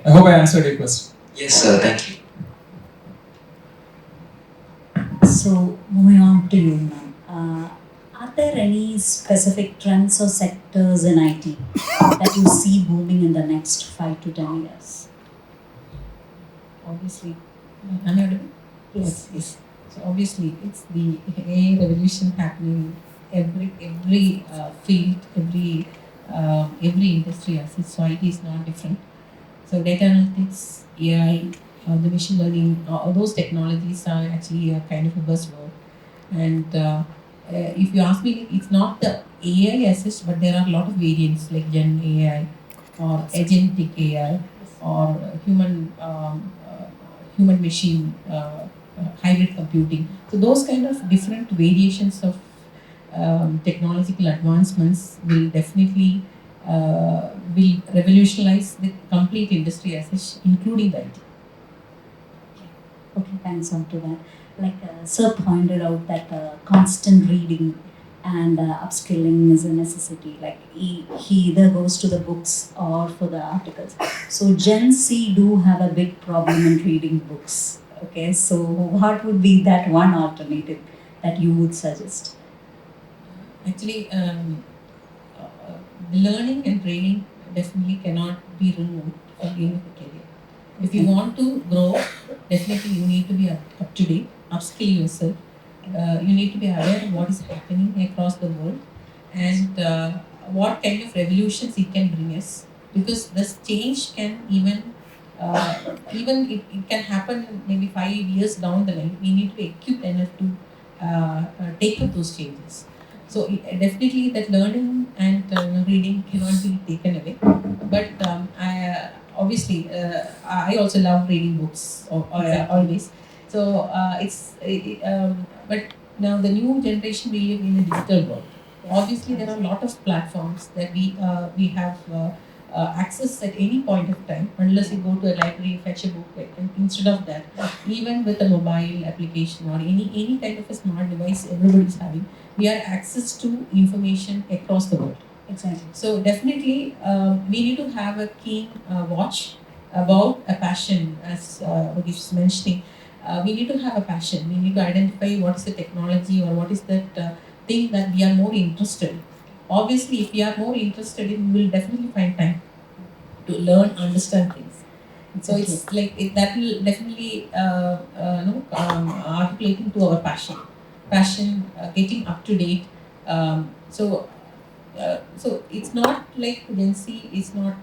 I hope I answered your question. Yes, sir. Thank you. So moving on to you, ma'am. Are there any specific trends or sectors in IT that you see booming in the next 5 to 10 years? Obviously, am I audible? Yes. So obviously, it's the AI revolution happening every field, every industry as it. So IT is not different. So data analytics, AI, the machine learning, all those technologies are actually a kind of a buzzword. And if you ask me, it's not the AI as such, but there are a lot of variants like Gen AI or agentic AI or human machine hybrid computing. So those kind of different variations of technological advancements will definitely will revolutionize the complete industry as such, including the IT. Okay, thanks on to that. Like Sir pointed out that constant reading and upskilling is a necessity. Like he either goes to the books or for the articles. So Gen Z do have a big problem in reading books. Okay, so what would be that one alternative that you would suggest? Actually, learning and training definitely cannot be removed from any career. If you want to grow, definitely you need to be up to date, upskill yourself. You need to be aware of what is happening across the world and what kind of revolutions it can bring us. Because this change can even it can happen maybe 5 years down the line. We need to be equipped enough to take up those changes. So definitely that learning and reading cannot be taken away. But I also love reading books always. So but now the new generation we live in a digital world. Obviously, there are a lot of platforms that we have access at any point of time, unless you go to a library, fetch a book. And instead of that, even with a mobile application or any kind of a smart device everybody is having, we have access to information across the world. Exactly. So definitely, we need to have a keen watch about a passion, as Varghese is mentioning. We need to have a passion. We need to identify what is the technology or what is that thing that we are more interested in. Obviously, if we are more interested in, we will definitely find time to learn, understand things. So it's like that will definitely articulating to our passion, getting up to date. So it's not like Gen Z is not.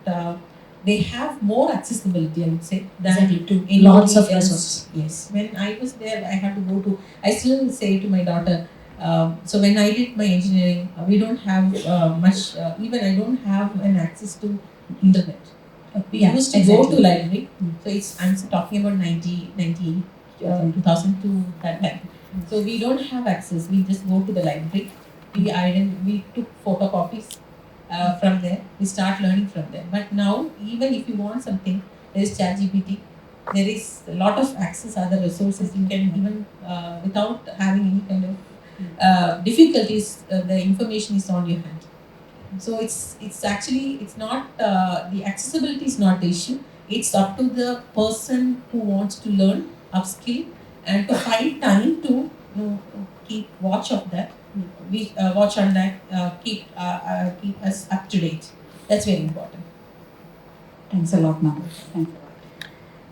They have more accessibility, I would say, than to anybody lots of else. resources. Yes. When I was there, I had to go to. I still say to my daughter. So when I did my engineering, we don't have much. Even I don't have an access to internet. We used to go to library. So I'm talking about 2002 that time. So we don't have access. We just go to the library. We took photocopies from there. We start learning from there. But now, even if you want something, there is ChatGPT. There is a lot of access, other resources. You can even without having any kind of difficulties, the information is on your hand. So it's actually not the accessibility is not the issue. It's up to the person who wants to learn, upskill, and to find time to keep watch of that. We watch on that, keep us up to date. That's very important. Thanks a lot, ma'am. Thanks a lot.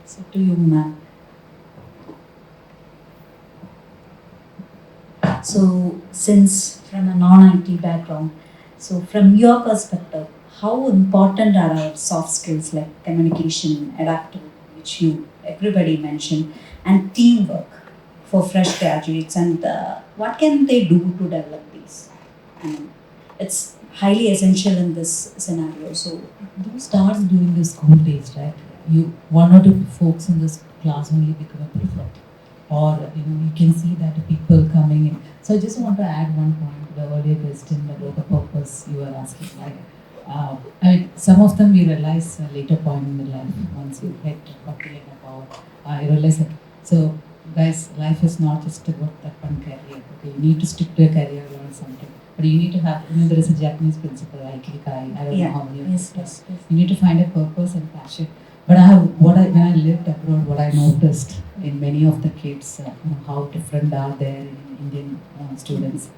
So to you, ma'am. So since from a non-IT background, so from your perspective, how important are our soft skills like communication, adaptability, which everybody mentioned, and teamwork for fresh graduates, and what can they do to develop these? I mean, it's highly essential in this scenario. So Those starts during the school days, right? You one or two folks in this class only become a prefect, or you can see that people coming in. So I just want to add one point to the earlier question about the purpose you were asking. Like, I mean, some of them we realize later point in the life once you hit 40 and above. I realize that. So guys, life is not just about that one career. Okay, you need to stick to a career, learn something. But you need to have, there is a Japanese principle, Aikikai, I don't know how many. yes. You need to find a purpose and passion. But when I lived abroad, what I noticed in many of the kids, how different are there in Indian students.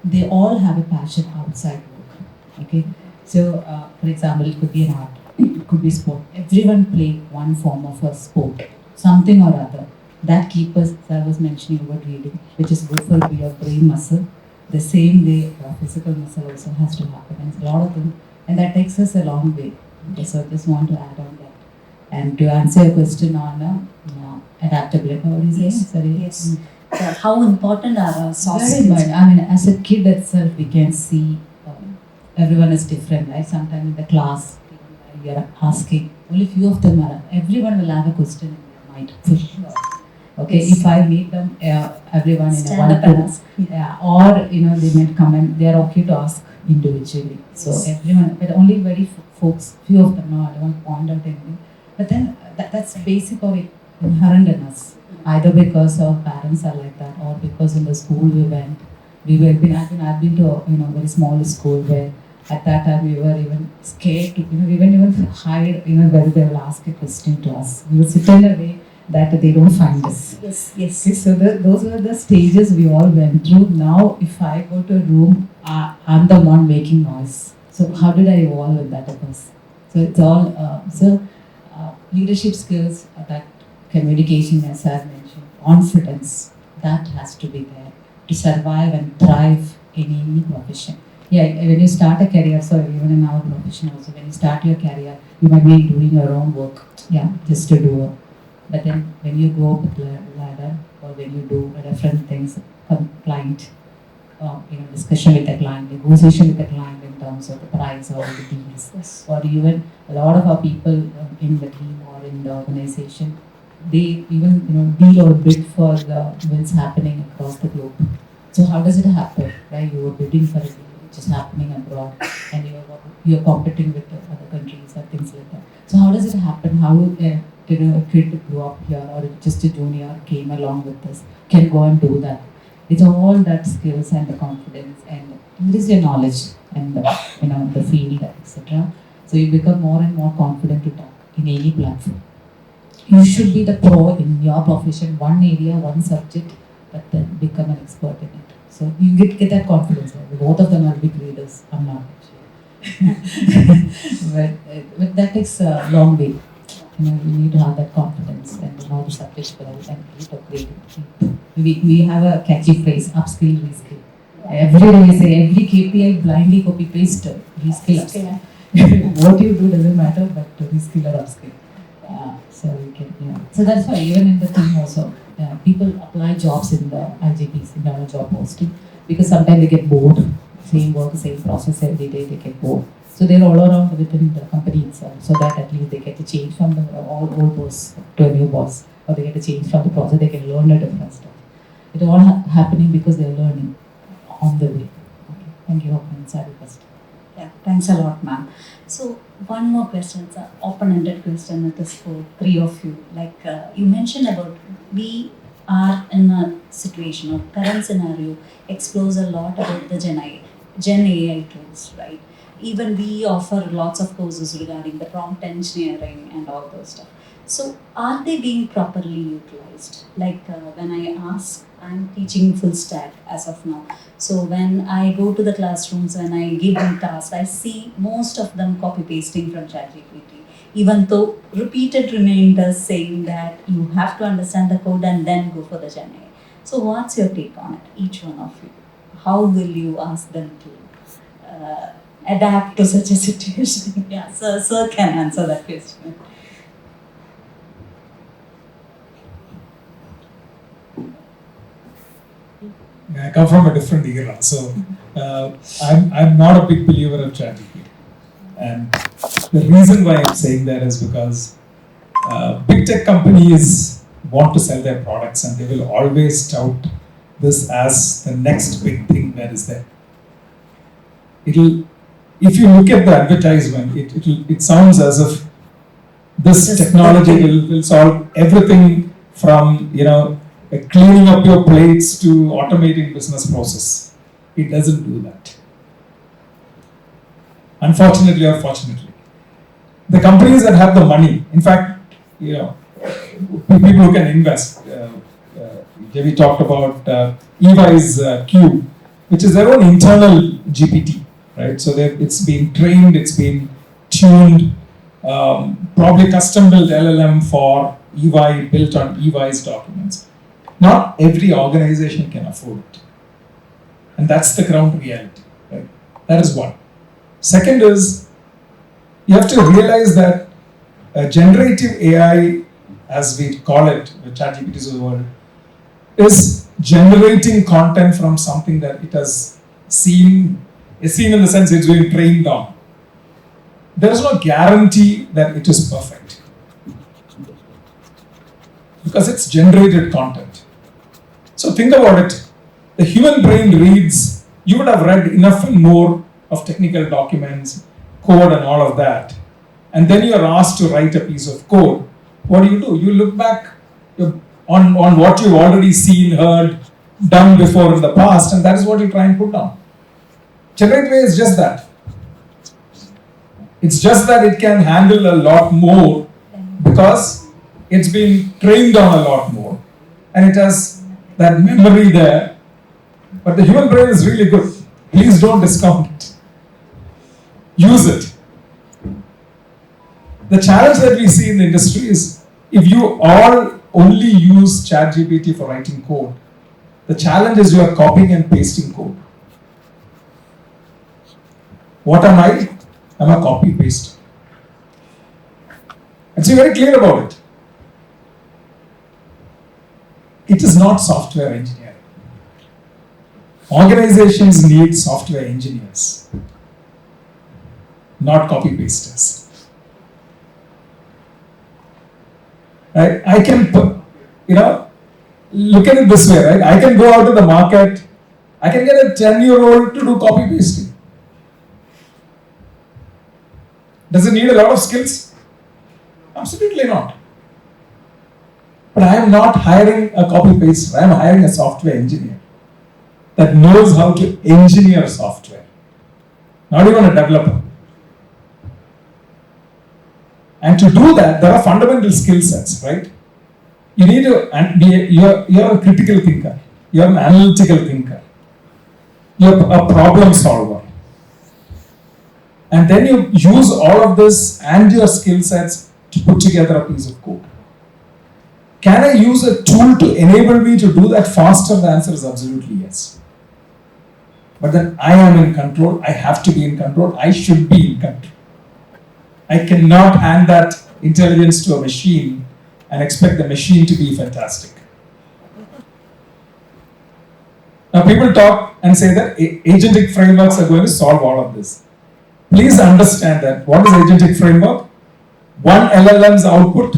They all have a passion outside work. Okay, so for example, it could be an art, it could be sport. Everyone play one form of a sport, something or other. That keeps us, as I was mentioning about reading, which is good for your brain muscle. The same way physical muscle also has to happen, and a lot of them, and that takes us a long way. Okay, so I just want to add on that. And to answer your question on adaptability, what is it? Sorry. Yes. How important are our soft Very skills? much. I mean, as a kid itself, we can see everyone is different, right? Sometimes in the class, you are asking, only few of them are. Everyone will have a question in their mind, for sure. Okay, Yes. if I meet them, everyone in a Stand up and ask. or they may come and they are okay to ask individually. So Yes. everyone, but only very folks, few of them. No, I don't want to point out anything. But then that's basic or inherent in us. Either because our parents are like that, or because in the school we went, I've been to a very small school where at that time we were even scared to we wouldn't even hide whether they will ask a question to us. We would sit in a way that they don't find us. Yes. Okay, so those were the stages we all went through. Now, if I go to a room, I'm the one making noise. So how did I evolve with that, of course? So it's all leadership skills, that communication, as I mentioned, confidence, that has to be there to survive and thrive in any profession. Yeah, when you start a career, so even in our profession also, when you start your career, you might be doing your own work, just to do it. But then when you go up the ladder, or when you do different things, client, discussion with the client, negotiation with the client in terms of the price or the deals, Yes. or even a lot of our people in the team or in the organization, they even deal or bid for the events happening across the globe. So how does it happen? Right, you are bidding for a deal which is happening abroad, and you're competing with the other countries and things like that. So how does it happen? How did a kid grow up here, or just a junior came along with this, can go and do that? It's all that skills and the confidence and increase your knowledge and the field, etc. So you become more and more confident to talk in any platform. You should be the pro in your profession, one area, one subject, but then become an expert in it. So you get that confidence. Right? Both of them are big leaders. I'm not actually. but that takes a long way. You need to have that confidence and know the subject well and keep upgrading. We have a catchy phrase, upskill, reskill. Every day we say, every KPI blindly copy paste, reskill, upskill. What you do doesn't matter, but reskill or upskill. So we can, So that's why even in the team also, people apply jobs in the IGPs, internal job posting, because sometimes they get bored. Same work, same process every day, they get bored. So they're all around within the company itself, so that at least they get to change from the old boss to a new boss, or they get to change from the process, they can learn a different stuff. It's all happening because they're learning on the way. Okay. Thank you, Sorry, first. Yeah, thanks a lot, ma'am. So one more question, it's an open-ended question. It is for three of you. Like you mentioned about we are in a situation or current scenario explores a lot about the Gen AI tools, right? Even we offer lots of courses regarding the prompt engineering and all those stuff. So are they being properly utilized? Like when I ask, I'm teaching full stack as of now. So when I go to the classrooms, when I give them tasks, I see most of them copy pasting from ChatGPT. even though repeated reminders saying that you have to understand the code and then go for the Gen AI. So what's your take on it, each one of you? How will you ask them to adapt to such a situation? Yeah, sir can answer that question. I come from a different era, so I'm not a big believer of ChatGPT. And the reason why I'm saying that is because big tech companies want to sell their products and they will always tout this as the next big thing that is there. If you look at the advertisement, it sounds as if this technology will solve everything from, cleaning up your plates to automating business process. It doesn't do that. Unfortunately or fortunately. The companies that have the money, in fact, people who can invest. Jebi talked about EY's Q, which is their own internal GPT, right? So it's been trained, it's been tuned, probably custom built LLM for EY built on EY's documents. Not every organization can afford it. And that's the ground reality, right? That is one. Second is, you have to realize that generative AI, as we call it, with ChatGPT's word, is generating content from something that it has seen in the sense it's being trained on. There is no guarantee that it is perfect. Because it's generated content. So think about it. The human brain reads, you would have read enough and more of technical documents, code and all of that. And then you are asked to write a piece of code. What do? You look back on what you've already seen, heard, done before in the past, and that is what you try and put down. Generative AI is just that. It's just that it can handle a lot more because it's been trained on a lot more. And it has that memory there. But the human brain is really good. Please don't discount it. Use it. The challenge that we see in the industry is if you all only use ChatGPT for writing code, the challenge is you are copying and pasting code. What am I? I'm a copy paster. And so very clear about it. It is not software engineering. Organizations need software engineers, not copy pasters. Right? I can, look at it this way, right? I can go out to the market, I can get a 10-year-old to do copy pasting. Does it need a lot of skills? Absolutely not. But I am not hiring a copy paster, I am hiring a software engineer that knows how to engineer software. Not even a developer. And to do that, there are fundamental skill sets, right? You need to you're a critical thinker, you're an analytical thinker, you're a problem solver. And then you use all of this and your skill sets to put together a piece of code. Can I use a tool to enable me to do that faster? The answer is absolutely yes. But then I am in control, I have to be in control, I should be in control. I cannot hand that intelligence to a machine and expect the machine to be fantastic. Now people talk and say that agentic frameworks are going to solve all of this. Please understand that what is agentic framework? One LLM's output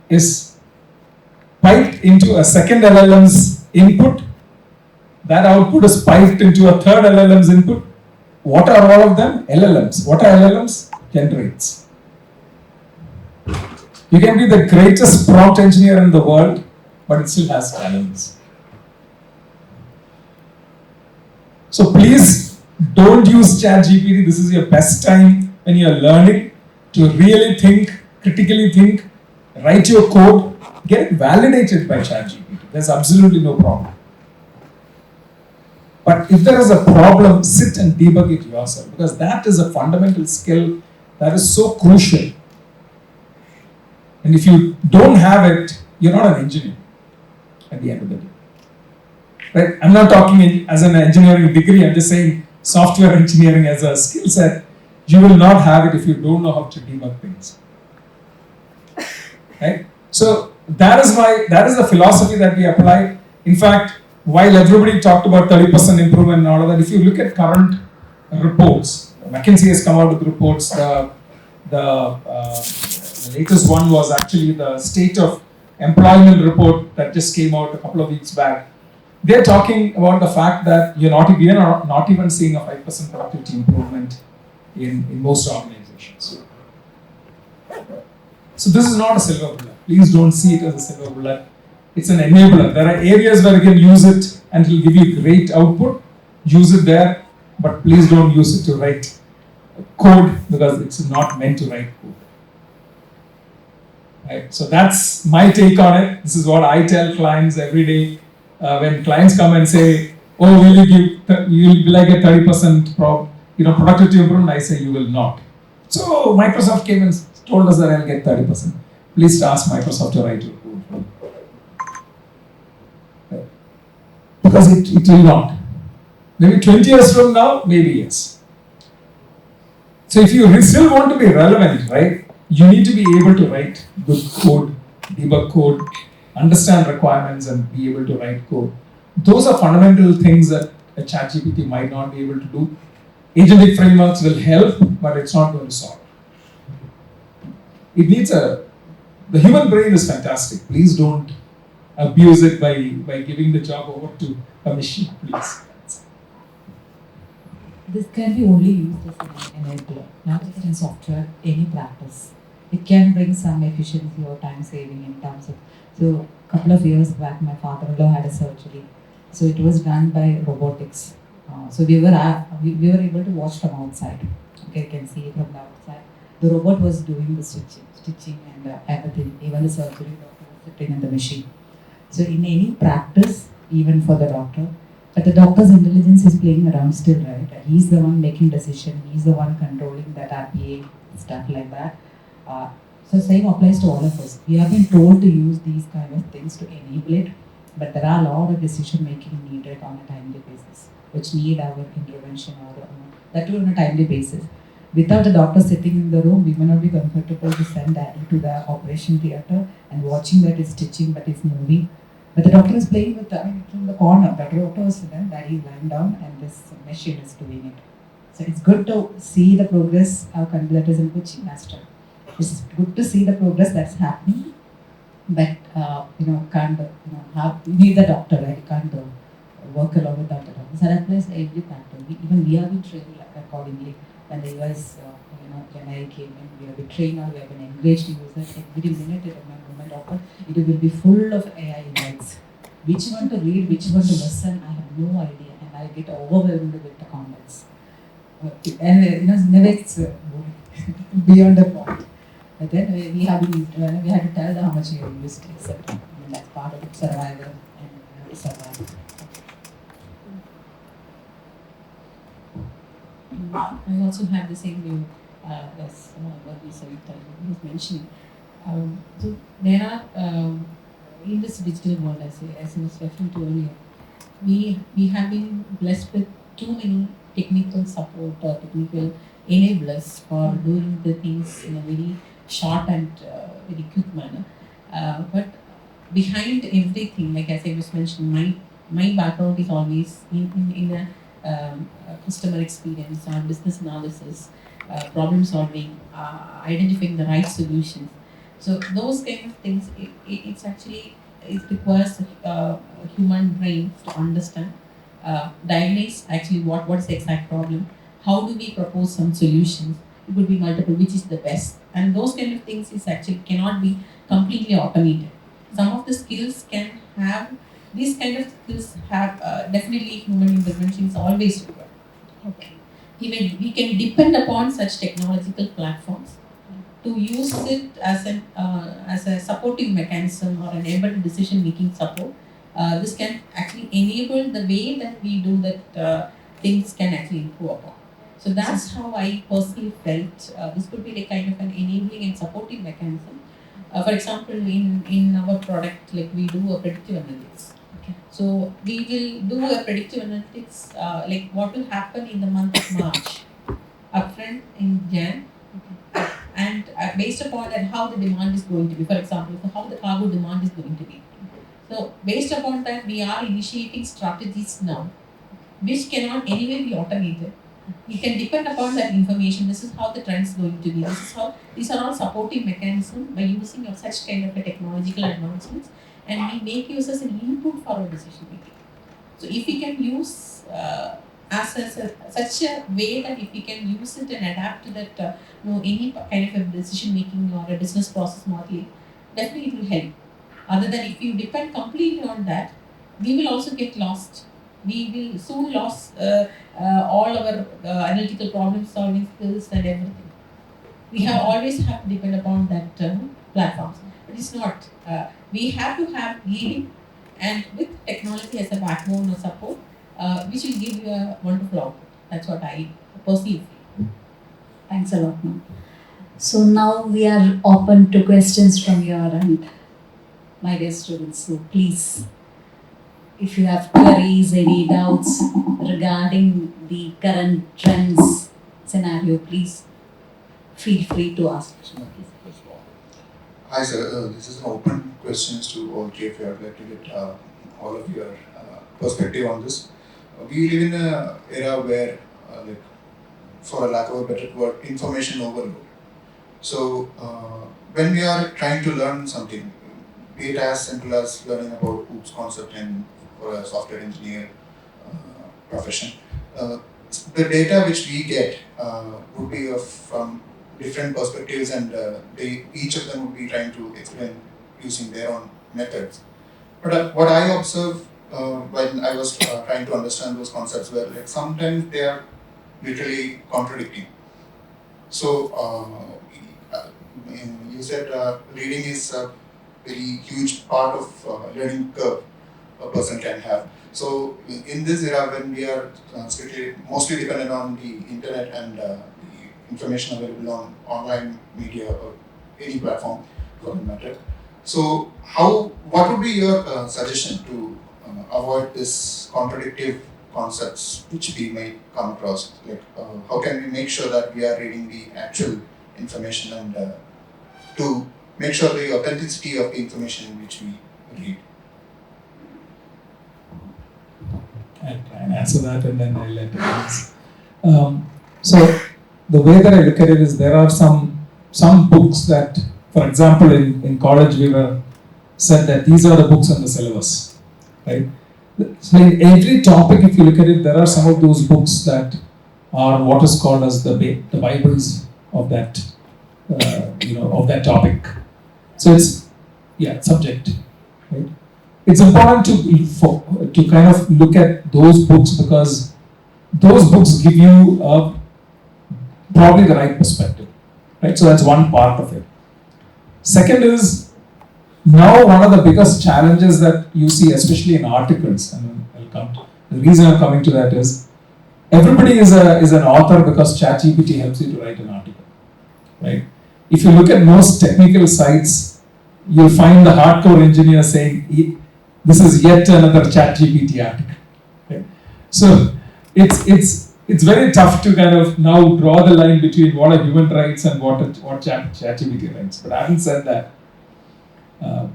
is piped into a second LLM's input. That output is piped into a third LLM's input. What are all of them? LLMs. What are LLMs? Generates. You can be the greatest prompt engineer in the world, but it still has challenges. So please don't use ChatGPT. This is your best time when you are learning to really think, critically think, write your code, get it validated by ChatGPT. There's absolutely no problem. But if there is a problem, sit and debug it yourself, because that is a fundamental skill That is so crucial. And if you don't have it, you're not an engineer at the end of the day. Right? I'm not talking as an engineering degree, I'm just saying software engineering as a skill set. You will not have it if you don't know how to debug things. Right? So that is the philosophy that we apply. In fact, while everybody talked about 30% improvement and all of that, if you look at current reports, McKinsey has come out with reports. The latest one was actually the state of employment report that just came out a couple of weeks back. They're talking about the fact that we are not even seeing a 5% productivity improvement in most organizations. So this is not a silver bullet. Please don't see it as a silver bullet. It's an enabler. There are areas where you can use it and it will give you great output. Use it there, but please don't use it to write code because it's not meant to write code. Right? So that's my take on it. This is what I tell clients every day. When clients come and say, "Oh, will you will like a 30% productivity improvement?" I say, "You will not." So Microsoft came and told us that I'll get 30%. Please ask Microsoft to write your code. Right? Because it will not. Maybe 20 years from now, maybe yes. So if you still want to be relevant, right, you need to be able to write good code, debug code, understand requirements and be able to write code. Those are fundamental things that a ChatGPT might not be able to do. Agentic frameworks will help, but it's not going to solve. It needs the human brain is fantastic. Please don't abuse it by giving the job over to a machine, please. This can be only used as an enabler, not just in software, any practice. It can bring some efficiency or time saving in terms of. So a couple of years back, my father-in-law had a surgery. So it was done by robotics. So we were able to watch from outside. Okay, you can see it from the outside. The robot was doing the stitching and everything. Even the surgery doctor was sitting in the machine. So in any practice, even for the doctor, but the doctor's intelligence is playing around still, right? He's the one making decision. He's the one controlling that RPA, stuff like that. So same applies to all of us. We have been told to use these kind of things to enable it, but there are a lot of decision making needed on a timely basis, which need our intervention or that too on a timely basis. Without a doctor sitting in the room, we may not be comfortable to send that into the operation theatre and watching that is stitching, but it's moving. But the doctor is playing with in the corner. The doctor is then that is lying down and this machine is doing it. So it's good to see the progress that is in coaching master. It's good to see the progress that's happening, but can't you need the doctor, right? You can't work along without the doctor. So that applies to every factor. Even we have been trained accordingly. When the US when I came in, we have been trained or we have been engaged to use it every minute at my moment offer. It will be full of AI invites. Which one to read, which one to listen, I have no idea, and I get overwhelmed with the comments. And never it's beyond the point. But then we had to tell them how much you have used it. So that's part of the survival and survival. I also have the same view as Varghese was mentioning. So there are in this digital world, as I was referring to earlier, we have been blessed with too many technical support or technical enablers for doing the things in a very short and very quick manner. But behind everything, like as I was mentioning, my background is always in a customer experience or business analysis, problem solving, identifying the right solutions. So those kind of things, it requires a human brain to understand, diagnose actually what is the exact problem, how do we propose some solutions. It could be multiple, which is the best, and those kind of things is actually cannot be completely automated. Some of the skills can have these kind of skills have definitely human intervention is always required. Okay, even we can depend upon such technological platforms to use it as a supportive mechanism or enable decision making support. This can actually enable the way that we do that things can actually improve upon. So that's how I personally felt this could be like kind of an enabling and supporting mechanism. For example, in our product, like we do a predictive analytics. Okay. So we will do a predictive analytics, like what will happen in the month of March, upfront in Jan, and based upon that how the demand is going to be. For example, how the cargo demand is going to be. So based upon that, we are initiating strategies now, which cannot anyway be automated. You can depend upon that information. This is how the trend is going to be. This is how these are all supporting mechanisms by using of such kind of a technological advancements, and we make use as an input for our decision making. So if we can use such a way that if we can use it and adapt to that, any kind of a decision making or a business process modeling, definitely it will help. Other than if you depend completely on that, we will also get lost. We will soon lose all our analytical problem solving skills and everything. We have always have to depend upon that platforms, but it's not. We have to have leading and with technology as a backbone or support, which will give you a wonderful output. That's what I perceive. Thanks a lot, ma'am. So now we are open to questions from your end, my dear students. So please, if you have queries, any doubts regarding the current trends scenario, please feel free to ask. Hi sir, this is an open questions to all three of you. I'd like to get all of your perspective on this. We live in an era where, like, for a lack of a better word, information overload. So when we are trying to learn something, be it as simple as learning about OOPS concept and for a software engineer profession, the data which we get would be from different perspectives, and each of them would be trying to explain using their own methods. But what I observe when I was trying to understand those concepts were, like, sometimes they are literally contradicting. So you said reading is a very huge part of learning curve a person can have. So in this era, when we are mostly dependent on the internet and the information available on online media or any platform for that matter, so what would be your suggestion to avoid this contradictive concepts which we may come across? Like, how can we make sure that we are reading the actual information and to make sure the authenticity of the information which we read? I'll try and answer that, and then I'll let others. So the way that I look at it is, there are some books that, for example, in college we were said that these are the books on the syllabus, right? So in every topic, if you look at it, there are some of those books that are what is called as the Bibles of that, of that topic. So it's subject, right? It's important to kind of look at those books, because those books give you probably the right perspective, right? So that's one part of it. Second is, now one of the biggest challenges that you see, especially in articles, and the reason I'm coming to that is, everybody is an author because ChatGPT helps you to write an article, right? If you look at most technical sites, you'll find the hardcore engineer saying, this is yet another ChatGPT article, right? So it's very tough to kind of now draw the line between what a human writes and what ChatGPT writes. But having said that,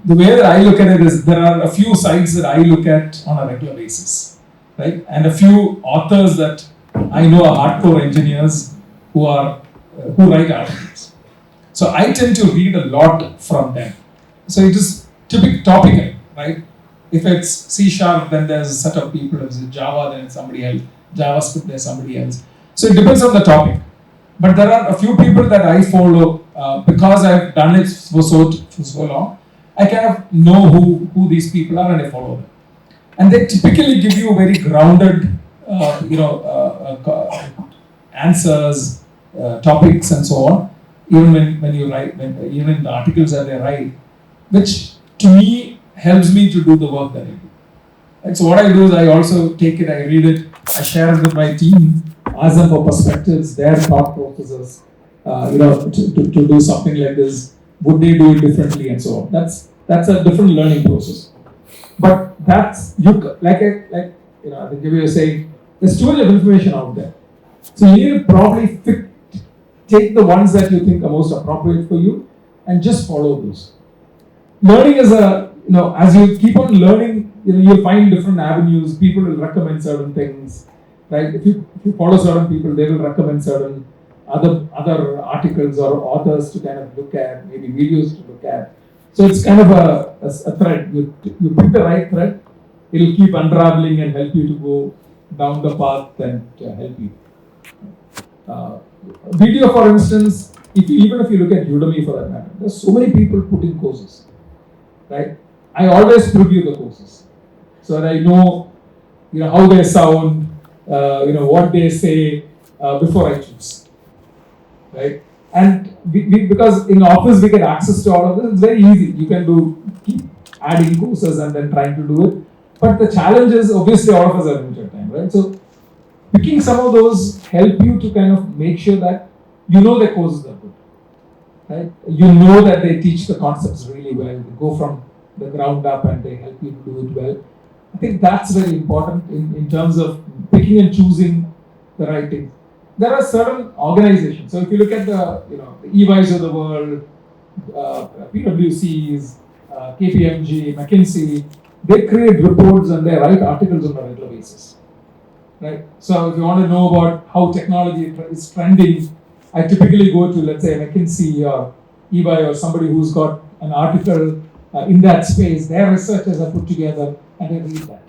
the way that I look at it is, there are a few sites that I look at on a regular basis, right? And a few authors that I know are hardcore engineers who write articles. So I tend to read a lot from them. So it is topical, right? If it's C#, then there's a set of people. If it's Java, then it's somebody else. JavaScript, there's somebody else. So it depends on the topic. But there are a few people that I follow because I've done it for so long. I kind of know who these people are, and I follow them. And they typically give you very grounded, answers, topics, and so on. Even when you write, even the articles that they write, which to me helps me to do the work that I do. And so what I do is, I also take it, I read it, I share it with my team, ask them for perspectives, their thought processes, to do something like this, would they do it differently and so on. That's a different learning process. But that's, I think you were saying, there's too much of information out there. So you need to probably take the ones that you think are most appropriate for you and just follow those. Learning is as you keep on learning, you'll find different avenues. People will recommend certain things, right? If you follow certain people, they will recommend certain other articles or authors to kind of look at, maybe videos to look at. So it's kind of a thread. You pick the right thread, it'll keep unraveling and help you to go down the path and help you. Video, for instance, even if you look at Udemy for that matter, there's so many people putting courses, right? I always preview the courses so that I know, how they sound, what they say before I choose, right? And because in office we get access to all of this, it's very easy. You can keep adding courses and then trying to do it. But the challenge is, obviously, all of us are limited time, right? So picking some of those help you to kind of make sure that the courses are good, right? That they teach the concepts really well. They go from the ground up and they help you to do it well. I think that's very important in terms of picking and choosing the right thing. There are certain organizations. So if you look at the EYs of the world, PwCs, KPMG, McKinsey, they create reports and they write articles on a regular basis, right? So if you want to know about how technology is trending, I typically go to, let's say, McKinsey or EY or somebody who's got an article in that space. Their researchers are put together and I read that.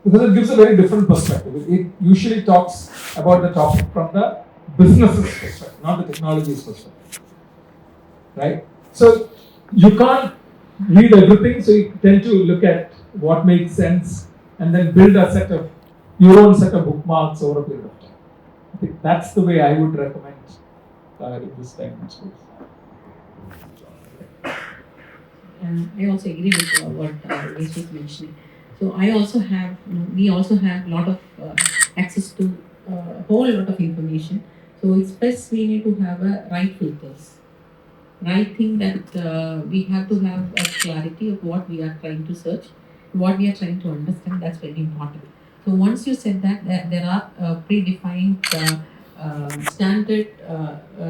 Because it gives a very different perspective. It usually talks about the topic from the business's perspective, not the technology's perspective, right? So you can't read everything, so you tend to look at what makes sense and then build your own set of bookmarks over a period of time. I think that's the way I would recommend in this time and space. I also agree with what Varghese was mentioning. So we also have a lot of access to a whole lot of information. So it's best we need to have a right filters. Right thing that we have to have a clarity of what we are trying to search, what we are trying to understand. That's very important. So once you said that, there are predefined standard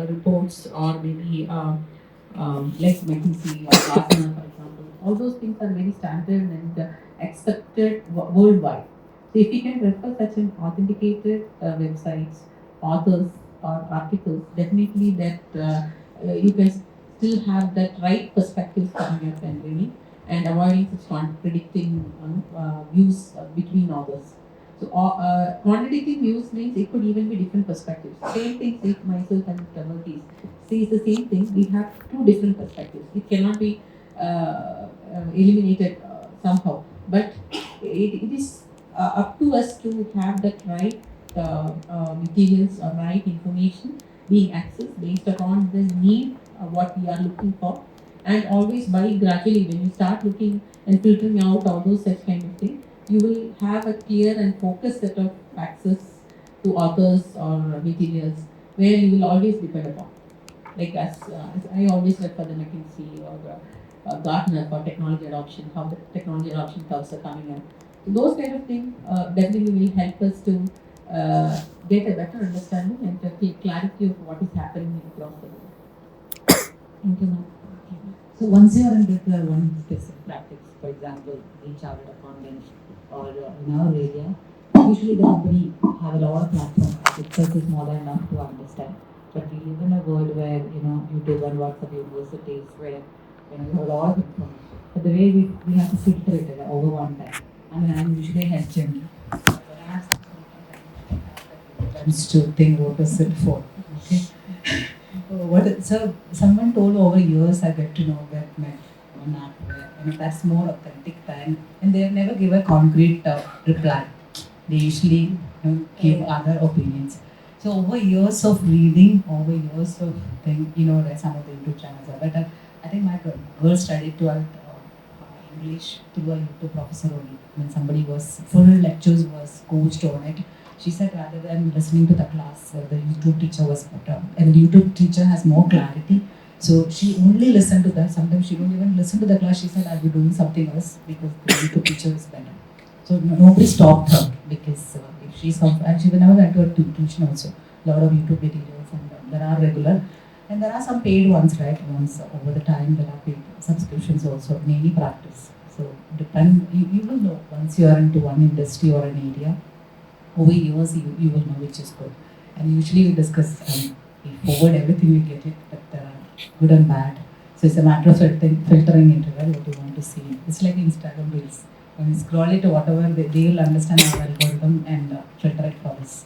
reports or maybe like McKinsey or Gartner, for example. All those things are very standard and accepted worldwide. So if you can refer such an authenticated websites, authors or articles, definitely that you can still have that right perspectives coming up and reading and avoiding such contradicting views between authors. So quantitative views means it could even be different perspectives. Same thing, say myself and Varghese says the same thing. We have two different perspectives. It cannot be eliminated somehow. But it is up to us to have that right materials or right information being accessed based upon the need of what we are looking for. And always by gradually, when you start looking and filtering out all those such kind of things, you will have a clear and focused set of access to authors or materials where you will always depend upon. Like as I always refer the McKinsey or Gartner for technology adoption, how the technology adoption curves are coming in. So those kind of things definitely will help us to get a better understanding and to clarity of what is happening across the world. Thank you, ma'am. So once you are into one specific practice, for example, in chartered accountant or in our area, usually the company have a lot of platforms. Itself is more than enough to understand. But we live in a world where YouTube and WhatsApp universities where you have a lot of information. But the way we have to filter it over one time. I mean, I'm usually a head journey. To think what is it for? Okay. So someone told over years I get to know that one app where that's more authentic and they never give a concrete reply. They usually give other opinions. So over years of reading, over years of there's some of the YouTube channels are better. I think my girl studied 12th English through a YouTube professor only. When somebody was full lectures was coached on it. She said rather than listening to the class, the YouTube teacher was better. And the YouTube teacher has more clarity. So she only listened to that. Sometimes she don't even listen to the class. She said, I'll be doing something else because the YouTube teacher is better. So nobody stopped her because if she's and she never went to a tuition also. A lot of YouTube materials and there are regular. And there are some paid ones, right? Once over the time there are paid subscriptions also in any practice. So you will know once you are into one industry or an area. Over years, you will know which is good. And usually we discuss, we forward everything, we get it, but there are good and bad. So it's a matter of filtering into what you want to see. It's like Instagram Reels. When you scroll it to whatever, they will understand our algorithm and filter it for us.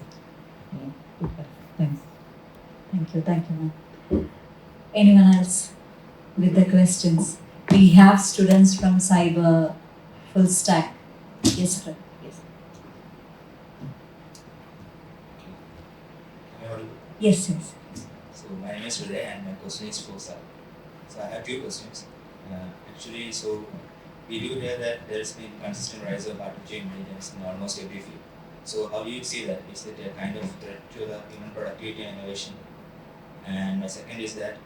Yeah. Thanks. Thank you, ma'am. Anyone else with the questions? We have students from cyber, full stack. Yes, sir. Yes, yes. So my name is Relive and my question is for sir. So I have two questions. Actually, so we do hear that there has been consistent rise of artificial intelligence in almost every field. So how do you see that? Is it a kind of threat to the human productivity and innovation? And my second is that,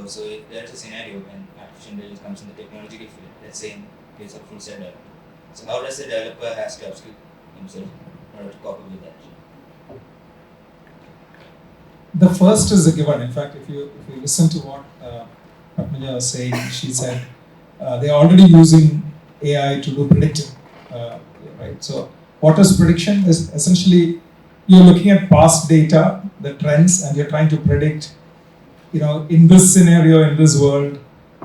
so if there is a scenario when artificial intelligence comes in the technological field, let's say in case of full stack development. So how does the developer has to upskill himself in order to cope with that? The first is a given. In fact, if you listen to what Padmaja was saying, she said they are already using AI to do predictive, right? So what is prediction? Is essentially you're looking at past data, the trends, and you're trying to predict, in this scenario, in this world,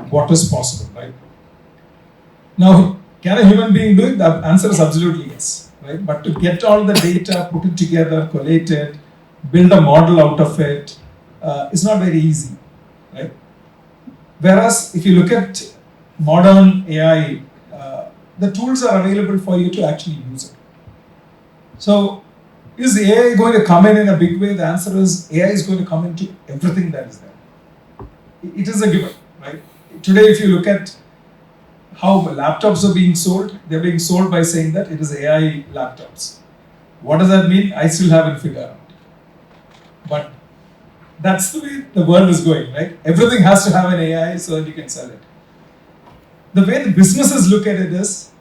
what is possible, right? Now, can a human being do it? The answer is absolutely yes, right? But to get all the data, put it together, collate it, build a model out of it, is not very easy, right? Whereas if you look at modern AI, the tools are available for you to actually use it. So, is AI going to come in a big way? The answer is AI is going to come into everything that is there. It is a given, right? Today, if you look at how laptops are being sold, they're being sold by saying that it is AI laptops. What does that mean? I still haven't figured out. But that's the way the world is going, right? Everything has to have an AI so that you can sell it. The way the businesses look at it is,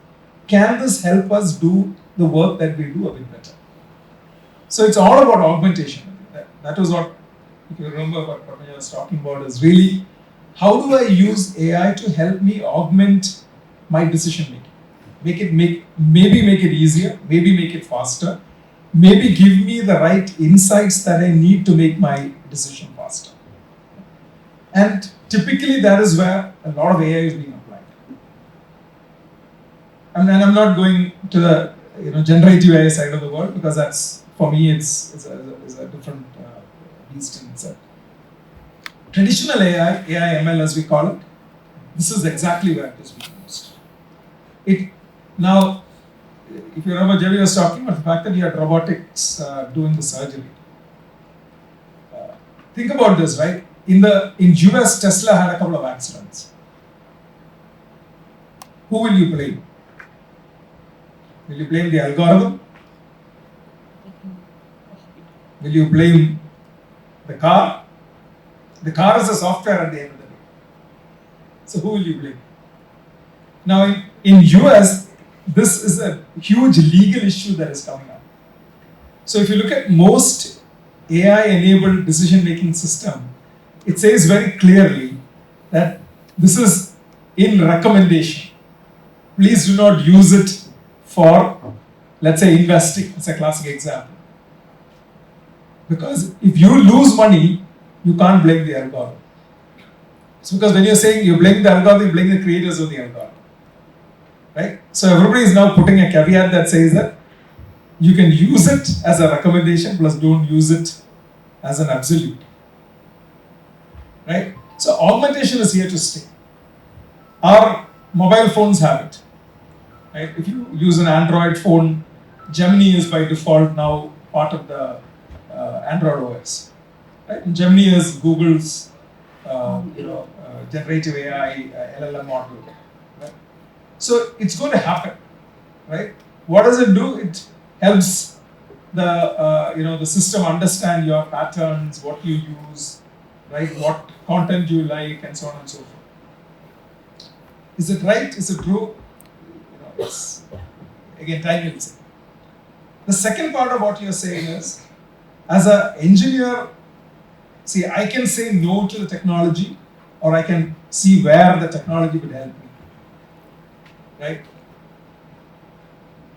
can this help us do the work that we do a bit better? So it's all about augmentation. That was what, if you remember what Padmaja was talking about, is really, how do I use AI to help me augment my decision making? Maybe make it easier, maybe make it faster, maybe give me the right insights that I need to make my decision faster. And typically that is where a lot of AI is being applied. And I'm not going to the generative AI side of the world, because that's, for me, it's a different beast in itself. Traditional AI ML as we call it, this is exactly where it is being used. Now, if you remember, Jebi was talking about the fact that you had robotics doing the surgery. Think about this, right? In US, Tesla had a couple of accidents. Who will you blame? Will you blame the algorithm? Will you blame the car? The car is a software at the end of the day. So who will you blame? Now in US, this is a huge legal issue that is coming up. So if you look at most AI-enabled decision-making system, it says very clearly that this is in recommendation. Please do not use it for, let's say, investing. It's a classic example. Because if you lose money, you can't blame the algorithm. It's because when you're saying you blame the algorithm, you blame the creators of the algorithm. Right? So everybody is now putting a caveat that says that you can use it as a recommendation, plus don't use it as an absolute. Right? So augmentation is here to stay. Our mobile phones have it. Right? If you use an Android phone, Gemini is by default now part of the Android OS. Right? And Gemini is Google's generative AI LLM model. Right? So it's going to happen. Right? What does it do? It helps the system understand your patterns, what you use, right? What content you like, and so on and so forth. Is it right? Is it true? It's again time will say. The second part of what you're saying is, as an engineer, see, I can say no to the technology, or I can see where the technology would help me. Right?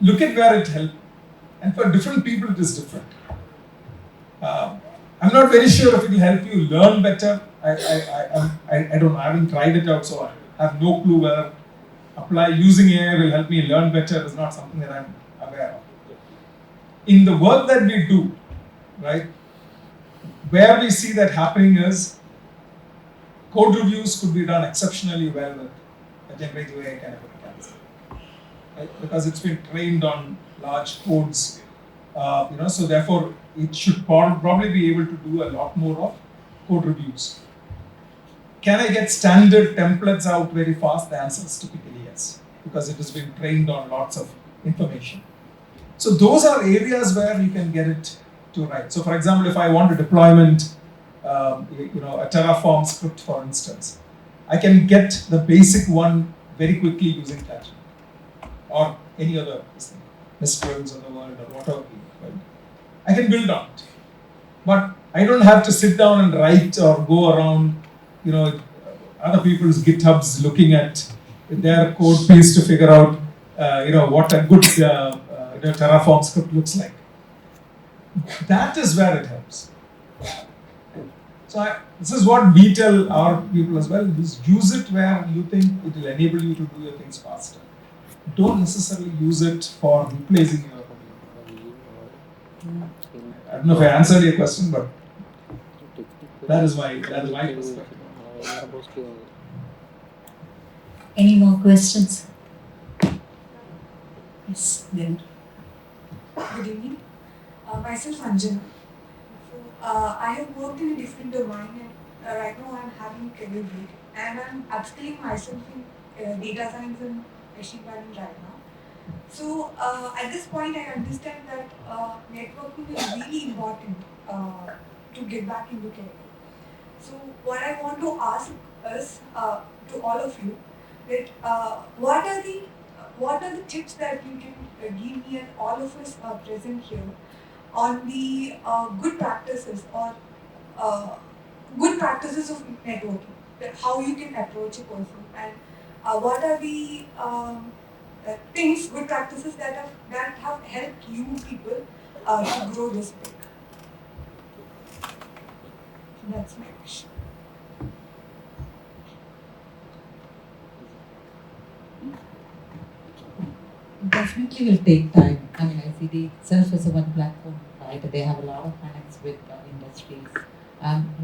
Look at where it helped. And for different people, it is different. I'm not very sure if it will help you learn better. I don't know. I haven't tried it out, so I have no clue whether using AI will help me learn better. Is not something that I'm aware of. In the work that we do, right, where we see that happening is code reviews could be done exceptionally well with a generative AI kind of a mechanism, right? Because it's been trained on large codes, so therefore it should probably be able to do a lot more of code reviews. Can I get standard templates out very fast? The answer is typically yes, because it has been trained on lots of information. So those are areas where you can get it to right. So for example, if I want a deployment, a Terraform script, for instance, I can get the basic one very quickly using ChatGPT or any other Mistrals of the world or whatever. Right? I can build on it, but I don't have to sit down and write or go around, other people's GitHubs looking at their code piece to figure out, what a good Terraform script looks like. That is where it helps. So this is what we tell our people as well: is use it where you think it will enable you to do your things faster. Don't necessarily use it for replacing your. I don't know if I answered your question, but that is my perspective. Any more questions? Yes, then. Good evening. Myself Anjana. So I have worked in a different domain, and right now I'm having a career break, and I'm upskilling myself in data science and machine learning right now. So at this point, I understand that networking is really important to get back into career. So what I want to ask is to all of you that what are the tips that you can give me and all of us present here on the good practices or good practices of networking, that how you can approach a person, and what are the things, good practices that have helped you people to grow this big. So that's my question. Definitely will take time. I mean, ICT itself is a one platform, right? They have a lot of connects with industries.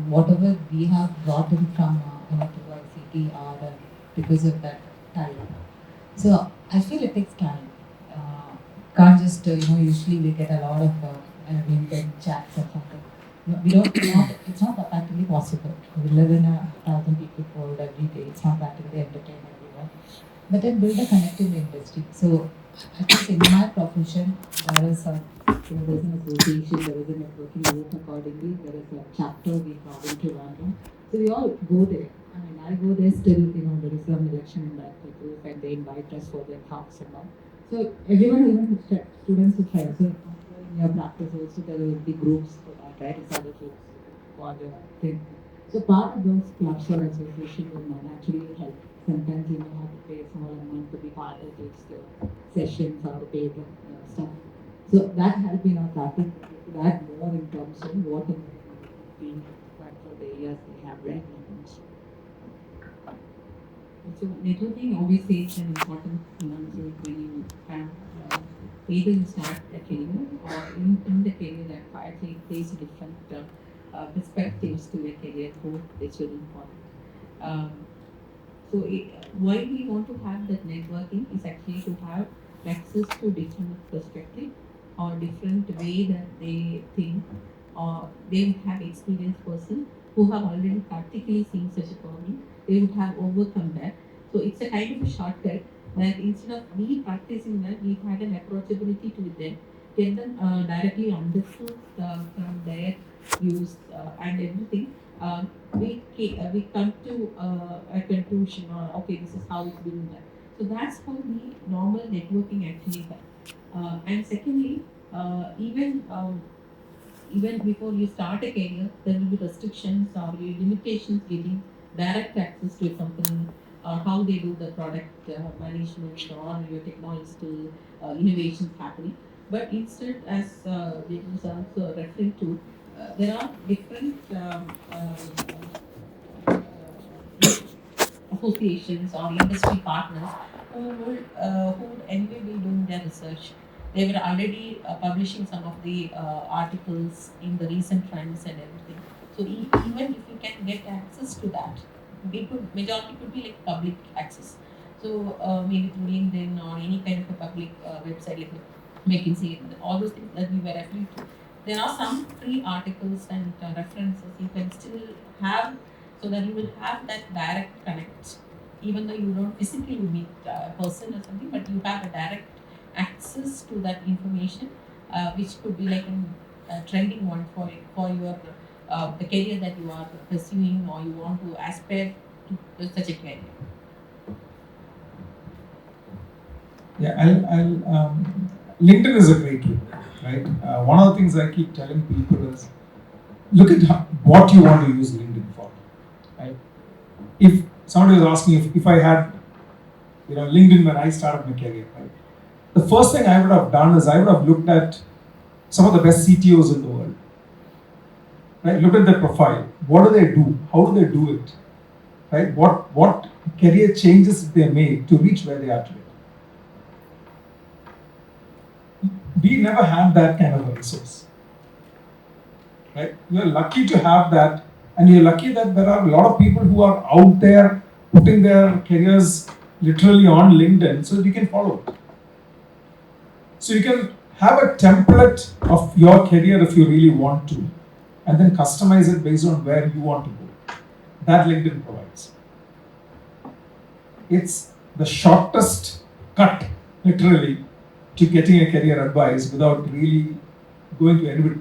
Whatever we have brought in from to ICT are because of that time. So I feel it takes time. Can't just usually we get a lot of LinkedIn chats or something. We don't. It's not practically possible. We live in a 1,000 people world every day. It's not practically entertain everyone. But then build a connect in the industry. So I think in my profession there is there's an association, there is a networking group accordingly. There is a chapter we call in Travancore. So we all go there. I mean, I go there still. There is some election in that group, and they invite us for their talks and all. So everyone, even students who try. So in your practice also there will be groups for that, right? It's other groups for the thing. So part of those clubs or association will not actually help. Sometimes you have to pay a small amount to be part of these sessions or pay the stuff. So that has been our practice. That more in terms of what being required for the areas they have read. So networking obviously is an important thing when you have either you start a career or in the career that I think there's different perspectives to a career growth that's very important. Why we want to have that networking is actually to have access to different perspectives or different way that they think, or they would have experienced person who have already practically seen such a problem. They would have overcome that. So it's a kind of a shortcut that instead of we practicing that, we had an approachability to them. get them directly understood from their use and everything, we come to a conclusion, okay, this is how it's being done. So that's how the normal networking actually done. And secondly, even before you start a career, there will be restrictions or limitations getting direct access to a company, how they do the product management or your technological innovations happening. But instead, as Jebi was also referring to, there are different associations or industry partners who anyway be doing their research. They were already publishing some of the articles in the recent trends and everything. So even if you can get access to that, majority could be like public access. So maybe through LinkedIn or any kind of a public website like McKinsey, all those things that we were referring to. There are some free articles and references you can still have, so that you will have that direct connect, even though you don't physically meet a person or something, but you have a direct access to that information, which could be like a trending one for your the career that you are pursuing or you want to aspire to such a career. Yeah, LinkedIn is a great tool, right? One of the things I keep telling people is, look at what you want to use LinkedIn for, right? If somebody was asking if I had, LinkedIn when I started my career, right? The first thing I would have done is I would have looked at some of the best CTOs in the world, right? Look at their profile. What do they do? How do they do it? Right? What career changes they made to reach where they are today? We never had that kind of a resource, right? You're lucky to have that, and you're lucky that there are a lot of people who are out there putting their careers literally on LinkedIn so that you can follow it. So you can have a template of your career if you really want to, and then customize it based on where you want to go. That LinkedIn provides. It's the shortest cut, literally, to getting a career advice without really going to anybody.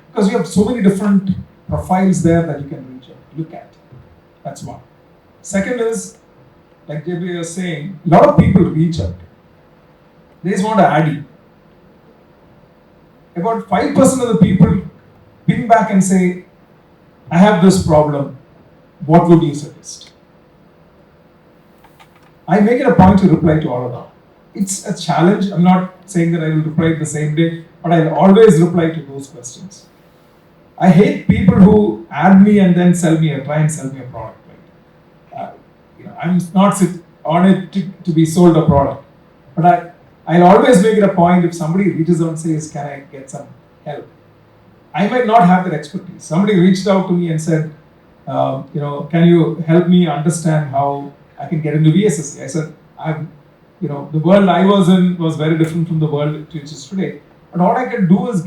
Because you have so many different profiles there that you can look at. That's one. Second is, like Jebi was saying, a lot of people reach out. They just want to add you. About 5% of the people ping back and say, I have this problem, what would you suggest? I make it a point to reply to all of them. It's a challenge. I'm not saying that I will reply the same day, but I'll always reply to those questions. I hate people who add me and then try and sell me a product. Right? I'm not on it to be sold a product, but I'll always make it a point if somebody reaches out and says, can I get some help? I might not have that expertise. Somebody reached out to me and said, can you help me understand how I can get into VSSC? I said, the world I was in was very different from the world which is today. But all I can do is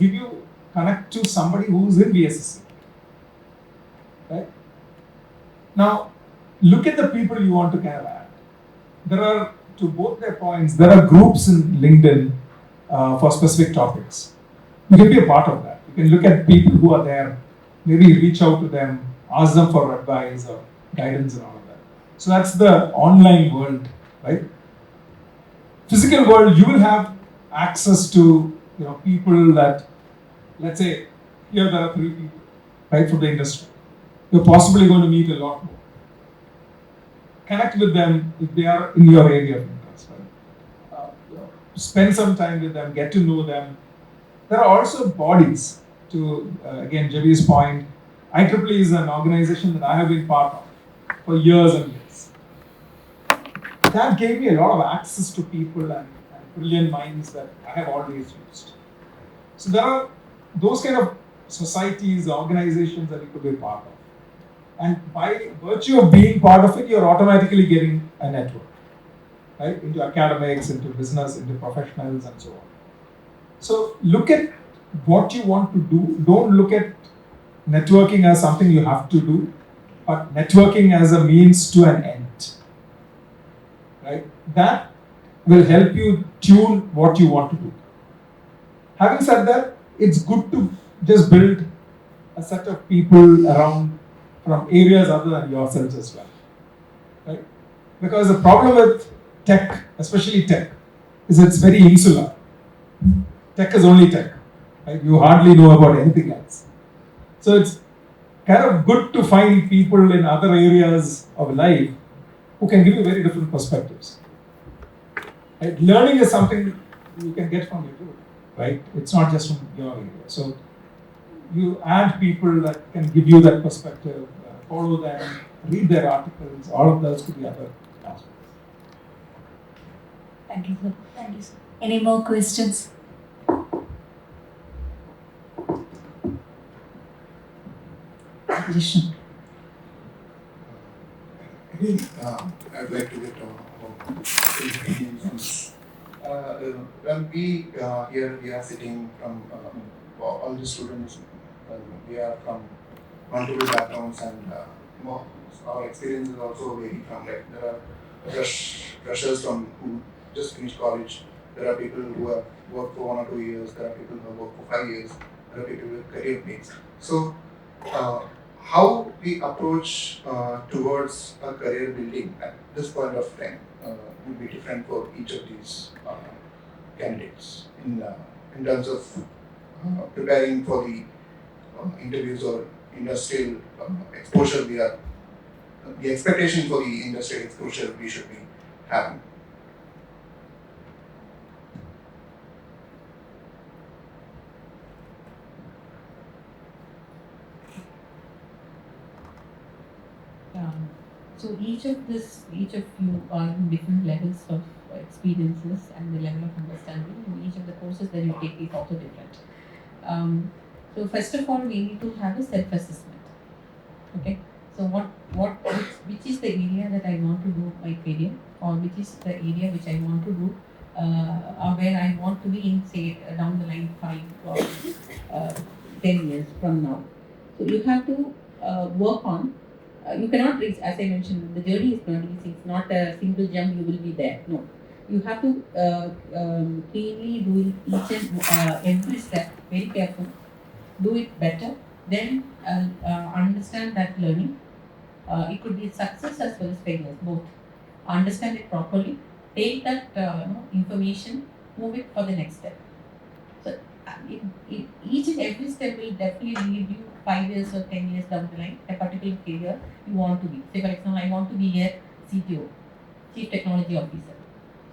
connect to somebody who's in VSSC. Right? Now, look at the people you want to kind of add. There are, to both their points, there are groups in LinkedIn for specific topics. You can be a part of that. You can look at people who are there, maybe reach out to them, ask them for advice or guidance and all of that. So that's the online world, right? Physical world, you will have access to people that, let's say, here there are 3 people, right, from the industry. You're possibly going to meet a lot more. Connect with them if they are in your area of interest, right? Spend some time with them, get to know them. There are also bodies to, again, Jebi's point, IEEE is an organization that I have been part of for years and years. That gave me a lot of access to people and brilliant minds that I have always used. So there are those kind of societies, organizations that you could be part of. And by virtue of being part of it, you're automatically getting a network, right? Into academics, into business, into professionals, and so on. So look at what you want to do. Don't look at networking as something you have to do, but networking as a means to an end, right? That will help you tune what you want to do. Having said that, it's good to just build a set of people around from areas other than yourselves as well, right? Because the problem with tech, especially tech, is it's very insular. Tech is only tech, right? You hardly know about anything else. So it's kind of good to find people in other areas of life who can give you very different perspectives. Right? Learning is something you can get from YouTube, right? It's not just from your area. So you add people that can give you that perspective, follow them, read their articles, all of those could be other aspects. Thank you, sir. Thank you, sir. Any more questions? Addition. Again, I'd like to get opinions on this. When we here we are sitting from all the students, we are from multiple backgrounds and our experiences also vary from like there are freshers from who just finished college, there are people who have worked for 1 or 2 years, there are people who have worked for 5 years, there are people with career breaks. So how we approach towards a career building at this point of time will be different for each of these candidates in terms of preparing for the interviews or industrial exposure we are the expectation for the industrial exposure we should be having. So each of you are in different levels of experiences and the level of understanding, and each of the courses that you take is also different. So first of all, we need to have a self-assessment. Okay. So which is the area that I want to do my career, or which is the area which I want to do, or where I want to be in, say, down the line 5 or 10 years from now. So you have to work on. You cannot reach, as I mentioned, the journey is not easy. It's not a single jump, you will be there. No. You have to keenly do each and every step, very careful, do it better, then understand that learning. It could be success as well as failures, both. Understand it properly, take that information, move it for the next step. So each and every step will definitely lead you 5 years or 10 years down the line, a particular career you want to be. Say for example, I want to be a CTO, Chief Technology Officer.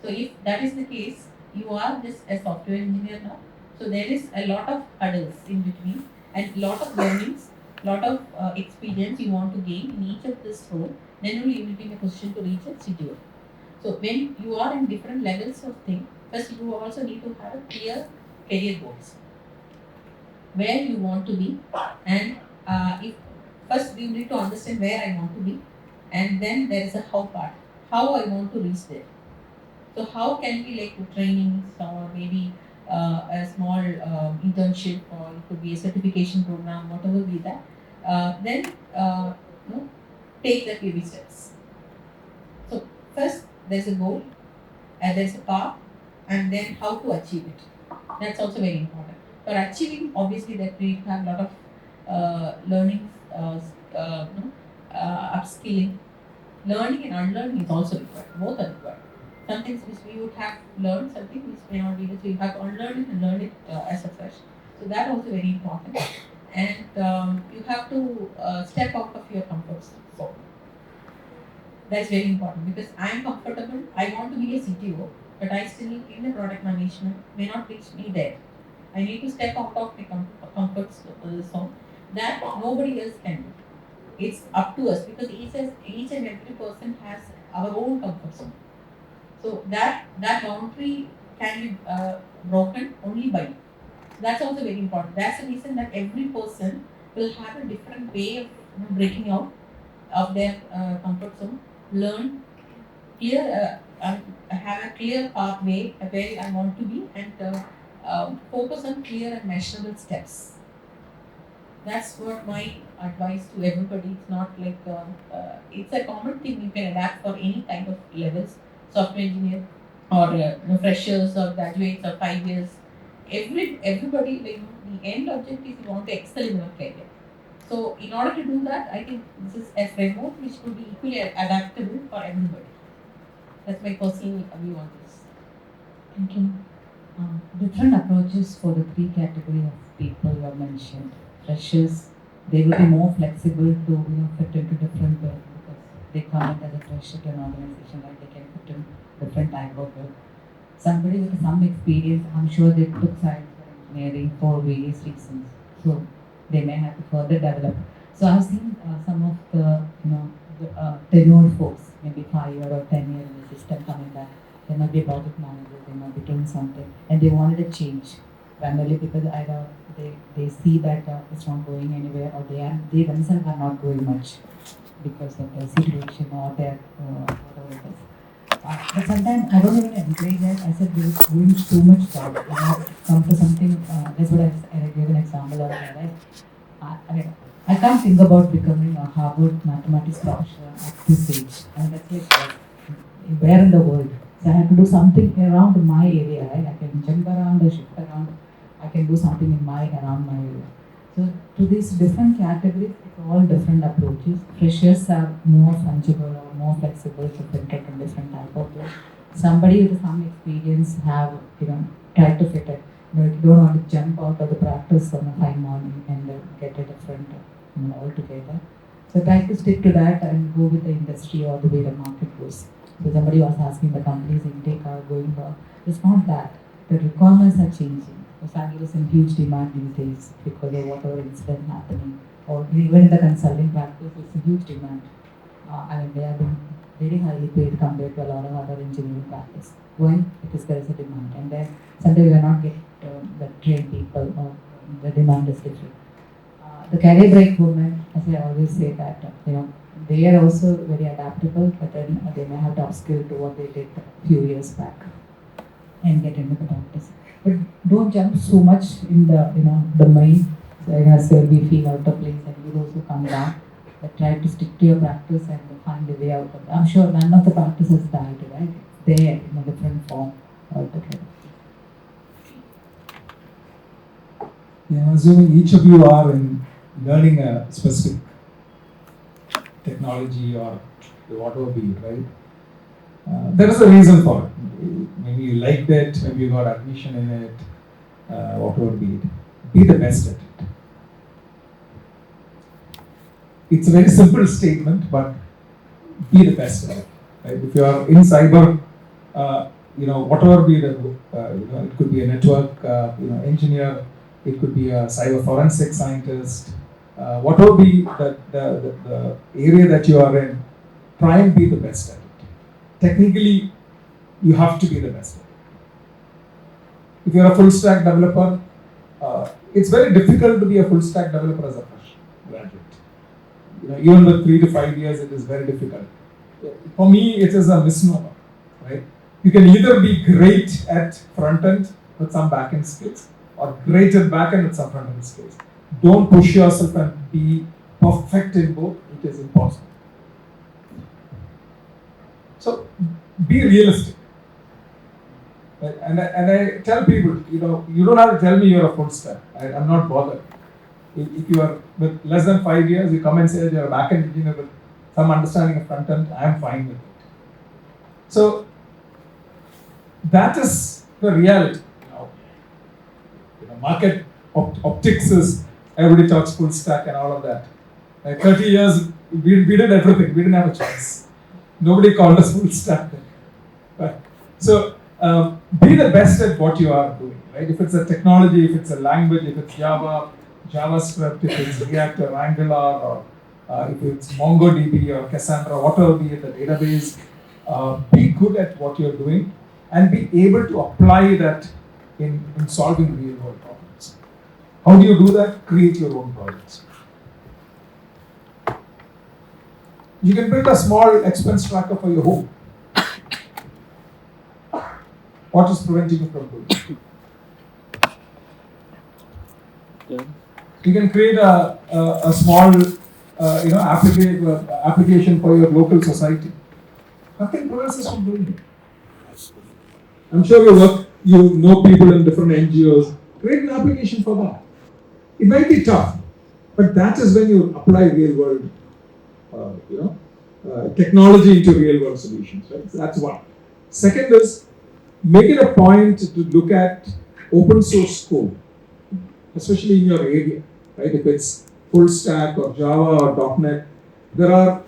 So if that is the case, you are just a software engineer now. So there is a lot of hurdles in between and a lot of learnings, lot of experience you want to gain in each of this role. Then only you will be in a position to reach a CTO. So when you are in different levels of things, first you also need to have a clear career goals, where you want to be, and if first you need to understand where I want to be, and then there is a how part, how I want to reach there. So how can we like trainings or maybe a small internship, or it could be a certification program, whatever be that. Then take the baby steps. So first there's a goal, and there's a path, and then how to achieve it. That's also very important. For achieving, obviously, that we have a lot of learning, upskilling. Learning and unlearning is also required. Both are required. Some things which we would have learned, something which may not be able to. We have to unlearn it and learn it as a fresh. So that also very important. And you have to step out of your comfort zone. That's very important, because I am comfortable. I want to be a CTO, but I still in the product management may not reach me there. I need to step out of my comfort zone that nobody else can do. It's up to us, because each and every person has our own comfort zone. So that boundary can be broken only by you. That's also very important. That's the reason that every person will have a different way of breaking out of their comfort zone. Learn clear, have a clear pathway where I want to be, and focus on clear and measurable steps. That's what my advice to everybody. It's not like it's a common thing you can adapt for any kind of levels, software engineer or freshers or graduates or 5 years everybody, like, the end objective is you want to excel in your career. So in order to do that, I think this is a framework which could be equally adaptable for everybody. That's my personal view on this. Thank you. Different approaches for the three category of people you have mentioned. Freshers, they will be more flexible to fit into different work because they come in as a fresher to an organization, like they can fit in different type of work. Somebody with some experience, I'm sure they took science or engineering for various reasons, so they may have to further develop. So I've seen some of the tenured folks, maybe 5 year or 10 year in the system coming back. They might be a project manager, they might be doing something, and they wanted a change, primarily because either they see that it's not going anywhere, or they themselves are not growing much because of their situation or their whatever it is. But sometimes I don't even encourage that. I said we're doing too much job. Come to something. That's what I gave an example of. Right? I can't think about becoming a Harvard mathematics professor at this age. And that's like where in the world? So I have to do something around my area. Right? I can jump around, or shift around. I can do something around my area. So to these different categories, it's all different approaches. Freshers are more fungible or more flexible to fit in different type of work. Somebody with some experience have try to fit it. You don't want to jump out of the practice on a fine morning and get a different altogether. So try to stick to that and go with the industry or the way the market goes. So somebody was asking the companies intake are going well. It's not that. The requirements are changing. The fact is in huge demand these days because of whatever incident happening, or even in the consulting practice, it's a huge demand. They have been very highly paid compared to a lot of other engineering practice. Why? Because there is a demand, and then sometimes we are not getting the trained people, or the demand is different. The career break movement, as I always say that they are also very adaptable, but then they may have to upskill to what they did a few years back and get into the practice. But don't jump so much in the main. So as we feel out of place, and you also come down. But try to stick to your practice and find a way out of it. I'm sure none of the practices died, right? It's there in a different form altogether. Yeah, assuming each of you are learning a specific technology or whatever be it, right? There is a reason for it. Maybe you liked it, maybe you got admission in it, whatever be it. Be the best at it. It's a very simple statement, but be the best at it. Right? If you are in cyber, whatever be the, it could be a network, engineer, it could be a cyber forensic scientist, whatever be the area that you are in, try and be the best at it. Technically, you have to be the best at it. If you are a full stack developer, it's very difficult to be a full stack developer as a fresh graduate. Even with 3 to 5 years, it is very difficult. For me, it is a misnomer, right? You can either be great at front end with some back end skills, or great at back end with some front end skills. Don't push yourself and be perfect in both. It is impossible. So be realistic. Right? And I tell people, you don't have to tell me you're a full stack. I'm not bothered. If you are with less than 5 years, you come and say you're a back-end engineer with some understanding of front-end, I'm fine with it. So that is the reality. Market optics is, everybody talks full stack and all of that. Like 30 years, we did everything. We didn't have a choice. Nobody called us full stack then. Right? So be the best at what you are doing. Right? If it's a technology, if it's a language, if it's Java, JavaScript, if it's React or Angular, or if it's MongoDB or Cassandra, whatever be it, the database, be good at what you're doing and be able to apply that in solving real world problems. How do you do that? Create your own projects. You can build a small expense tracker for your home. What is preventing you from doing it? You can create a small application for your local society. Nothing prevents us from doing it. I'm sure you know people in different NGOs Create an application for that. It might be tough, but that is when you apply real world, technology into real world solutions. Right? So that's one. Second is make it a point to look at open source code, especially in your area. Right? If it's full stack or Java or .NET, there are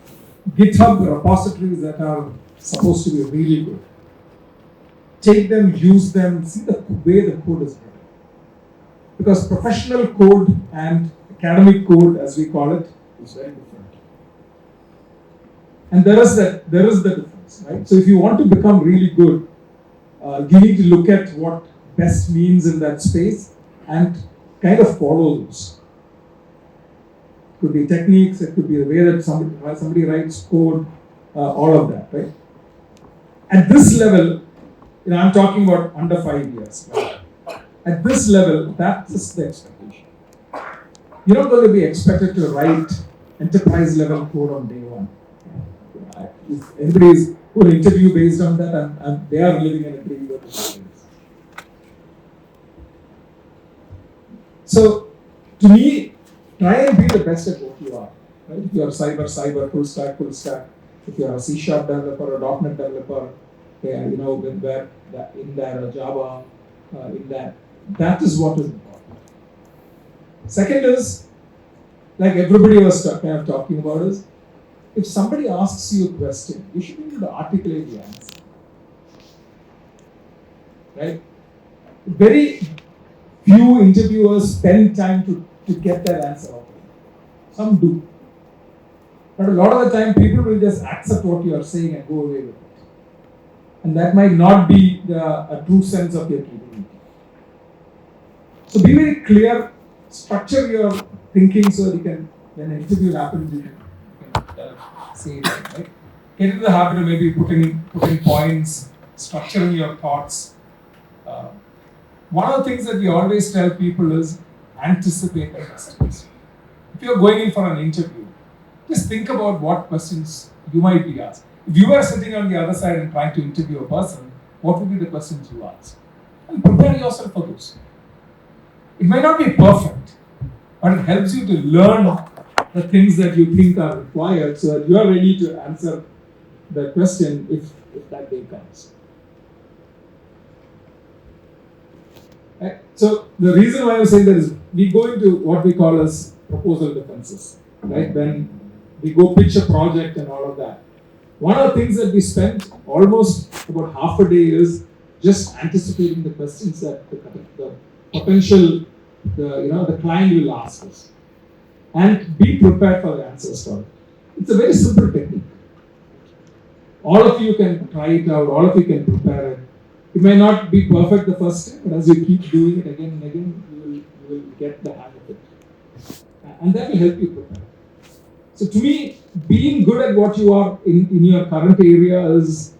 GitHub repositories that are supposed to be really good. Take them, use them, see the way the code is written. Because professional code and academic code, as we call it, is very different. And there is the difference, right? So if you want to become really good, you need to look at what best means in that space and kind of follow those. It could be techniques, it could be the way that somebody writes code, all of that, right? At this level, I'm talking about under 5 years. Right? At this level, that is the expectation. You're not going to be expected to write enterprise level code on day one. If anybody is who will interview based on that, and they are living in a dream world. So, to me, try and be the best at what you are. Right? If you are cyber, full stack. If you are a C# developer, a .NET developer, with where in there, Java, in that. That is what is important. Second is, like everybody was kind of talking about, is if somebody asks you a question, you should be able to articulate the answer. Right? Very few interviewers spend time to get that answer out. Some do. But a lot of the time, people will just accept what you are saying and go away with it. And that might not be a true sense of your capability. So be very clear, structure your thinking so that you can, when an interview happens, you can say it, right? Get into the habit of maybe putting points, structuring your thoughts. One of the things that we always tell people is anticipate the questions. If you're going in for an interview, just think about what questions you might be asked. If you are sitting on the other side and trying to interview a person, what would be the questions you ask? And prepare yourself for those. It might not be perfect, but it helps you to learn the things that you think are required so that you are ready to answer the question if that day comes. Right? So the reason why I'm saying that is we go into what we call as proposal defenses, right? When we go pitch a project and all of that. One of the things that we spend almost about half a day is just anticipating the questions that the potential, the client will ask us, and be prepared for the answers for it. It's a very simple technique. All of you can try it out. All of you can prepare it. It may not be perfect the first time, but as you keep doing it again and again, you will get the hang of it, and that will help you prepare. So to me, being good at what you are in your current area is,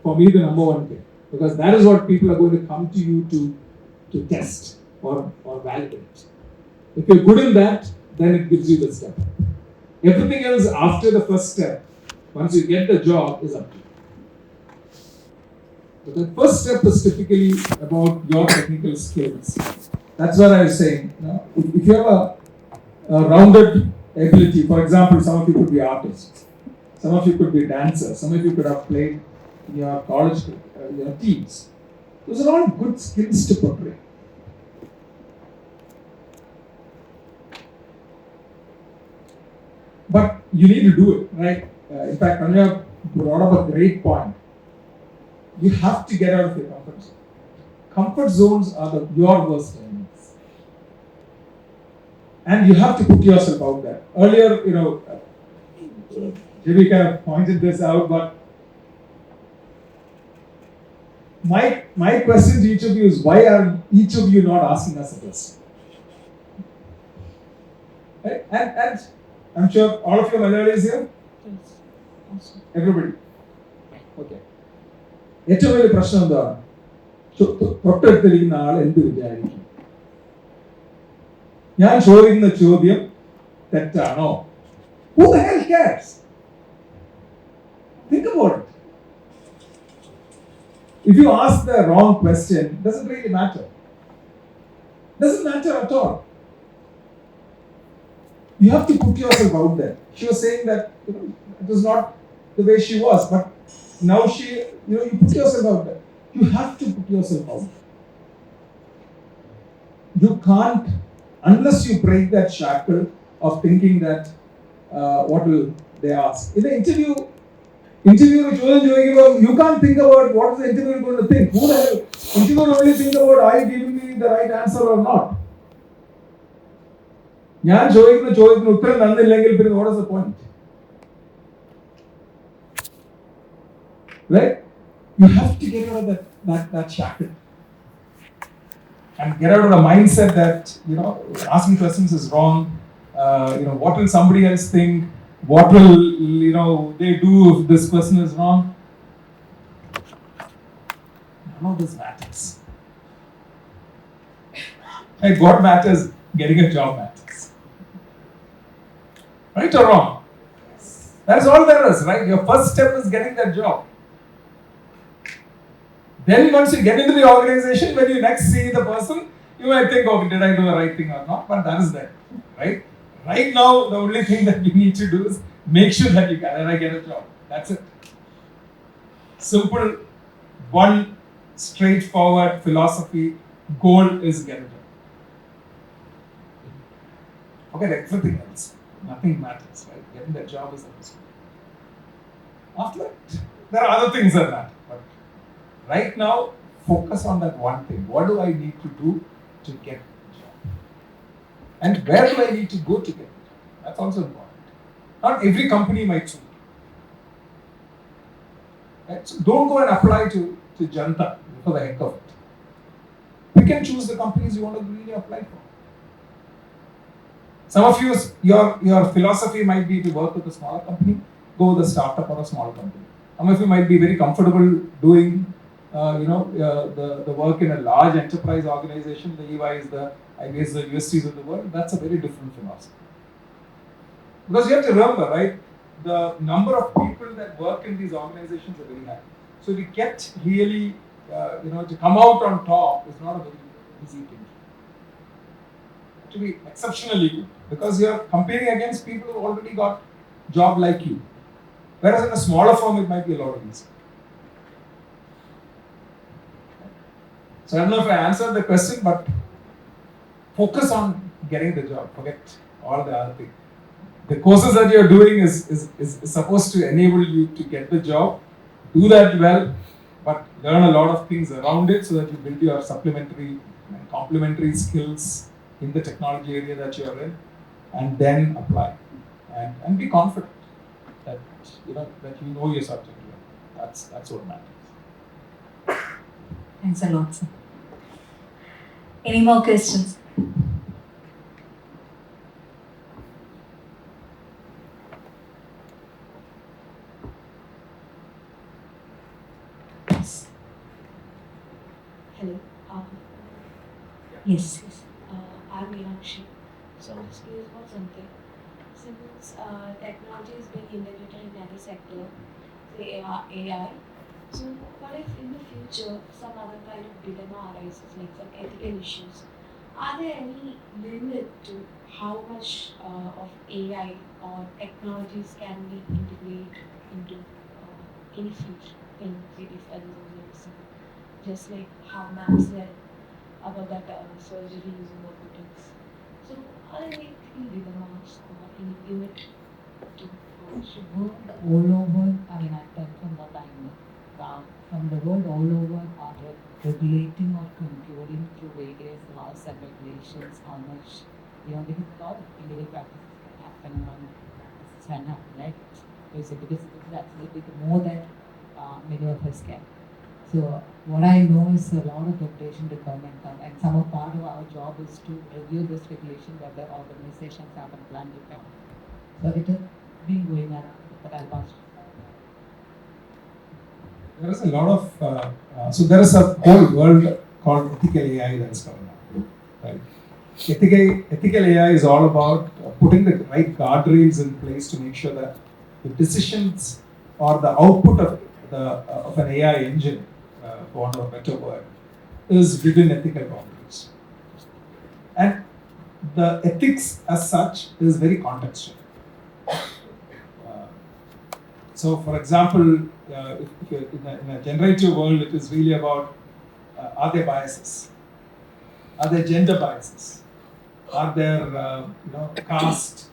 for me, the number one thing, because that is what people are going to come to you to test or validate. If you're good in that, then it gives you the step. Everything else after the first step, once you get the job, is up to you. But the first step is typically about your technical skills. That's what I was saying. If you have a rounded ability, for example, some of you could be artists, some of you could be dancers, some of you could have played in your college teams. Those are all good skills to portray. But you need to do it, right? In fact, Anya brought up a great point. You have to get out of your comfort zone. Comfort zones are your worst enemies. And you have to put yourself out there. Earlier, Jebi kind of pointed this out, but my question to each of you is, why are each of you not asking us a question? Right? And I'm sure all of you are Malayalis here? Everybody? Okay. ഏറ്റവും വലിയ പ്രശ്നം എന്താണ്? തൊട്ടടുത്തിരിക്കുന്ന ആൾ എന്ത് വിചാരിക്കും? ഞാൻ ചോദിക്കുന്ന ചോദ്യം തെറ്റാണോ? Who the hell cares? Think about it. If you ask the wrong question, it doesn't really matter. Doesn't matter at all. You have to put yourself out there. She was saying that it was not the way she was, but now you put yourself out there. You have to put yourself out there. You can't, unless you break that shackle of thinking that what will they ask. In the interview, you can't think about what is the interviewer going to think. Who the hell? Interviewer only think about are you giving me the right answer or not. What is the point? Right? You have to get out of that shackle. And get out of the mindset that, asking questions is wrong. What will somebody else think? What will, they do if this question is wrong? None of this matters. Like what matters? Getting a job matters. Right or wrong? That's all there is, right? Your first step is getting that job. Then once you get into the organization, when you next see the person, you might think, okay, did I do the right thing or not? But that is there, right? Right now, the only thing that you need to do is make sure that you get a job. That's it. Simple, one straightforward philosophy, goal is get a job. Forget everything else. Nothing matters, right? Getting that job is the most important. After that, there are other things that matter. But right now, focus on that one thing. What do I need to do to get the job? And where do I need to go to get the job? That's also important. Not every company might suit you. Right? So don't go and apply to Janta for the heck of it. You can choose the companies you want to really apply for. Some of you, your philosophy might be to work with a smaller company, go with a startup or a small company. Some of you might be very comfortable doing the work in a large enterprise organization, the EYs, the IBS, the USTs of the world. That's a very different philosophy. Because you have to remember, right, the number of people that work in these organizations are very high. So to get really, to come out on top is not a very easy thing. To be exceptionally good, because you are competing against people who already got job like you. Whereas in a smaller firm, it might be a lot easier. So I don't know if I answered the question, but focus on getting the job. Forget all the other things. The courses that you're doing is supposed to enable you to get the job. Do that well, but learn a lot of things around it so that you build your supplementary and complementary skills in the technology area that you're in, and then apply. And be confident that you know your subject well. That's what matters. Thanks a lot, sir. Any more questions? Yes. Hello. Yes. I'm Meenakshi. So I'm just curious about something. Since technology is being integrated in every sector, say AI, so what if in the future some other kind of dilemma arises, like some ethical issues? Are there any limit to how much of AI or technologies can be integrated into any field in maybe medicine? Just like how Ma'am said about that surgery using robotics. So are there any dilemmas or any limit to how much? World all over, I tell from what I know, from the world all over are regulating or controlling through various laws and regulations how much, because a lot of illegal practices can happen among practices can happen, right? Because this is absolutely more than many of us can. So what I know is a lot of regulation to come, and some of part of our job is to review this regulation whether organizations have a plan to come. So it has been going on, but I'll pass. There is a lot of, so there is a whole world called ethical AI that is coming up, right? Ethical AI is all about putting the right guardrails in place to make sure that the decisions or the output of an AI engine, for want of a better word, is within ethical boundaries. the ethics as such is very contextual. So, for example, if you're in a generative world, it is really about are there biases? Are there gender biases? Are there caste,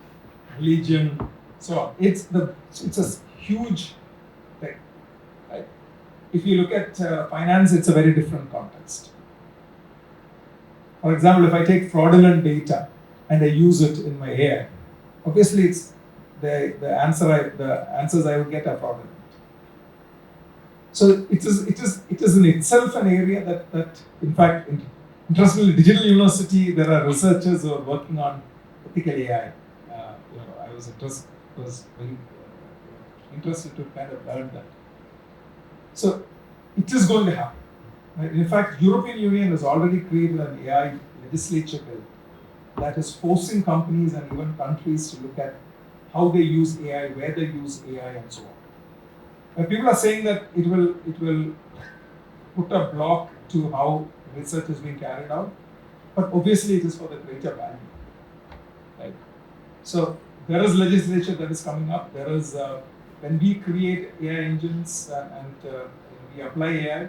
religion, so on? It's a huge thing, right? If you look at finance, it's a very different context. For example, if I take fraudulent data and I use it in my AI, obviously it's the answers I would get are fraudulent. So it is in itself an area that in fact, interestingly, Digital University, there are researchers who are working on ethical AI. I was very interested to kind of learn that. So it is going to happen. Right? In fact, European Union has already created an AI legislature bill that is forcing companies and even countries to look at how they use AI, where they use AI, and so on. And people are saying that it will put a block to how research is being carried out, but obviously it is for the greater value. Right? So there is legislation that is coming up. There is when we create AI engines and we apply AI,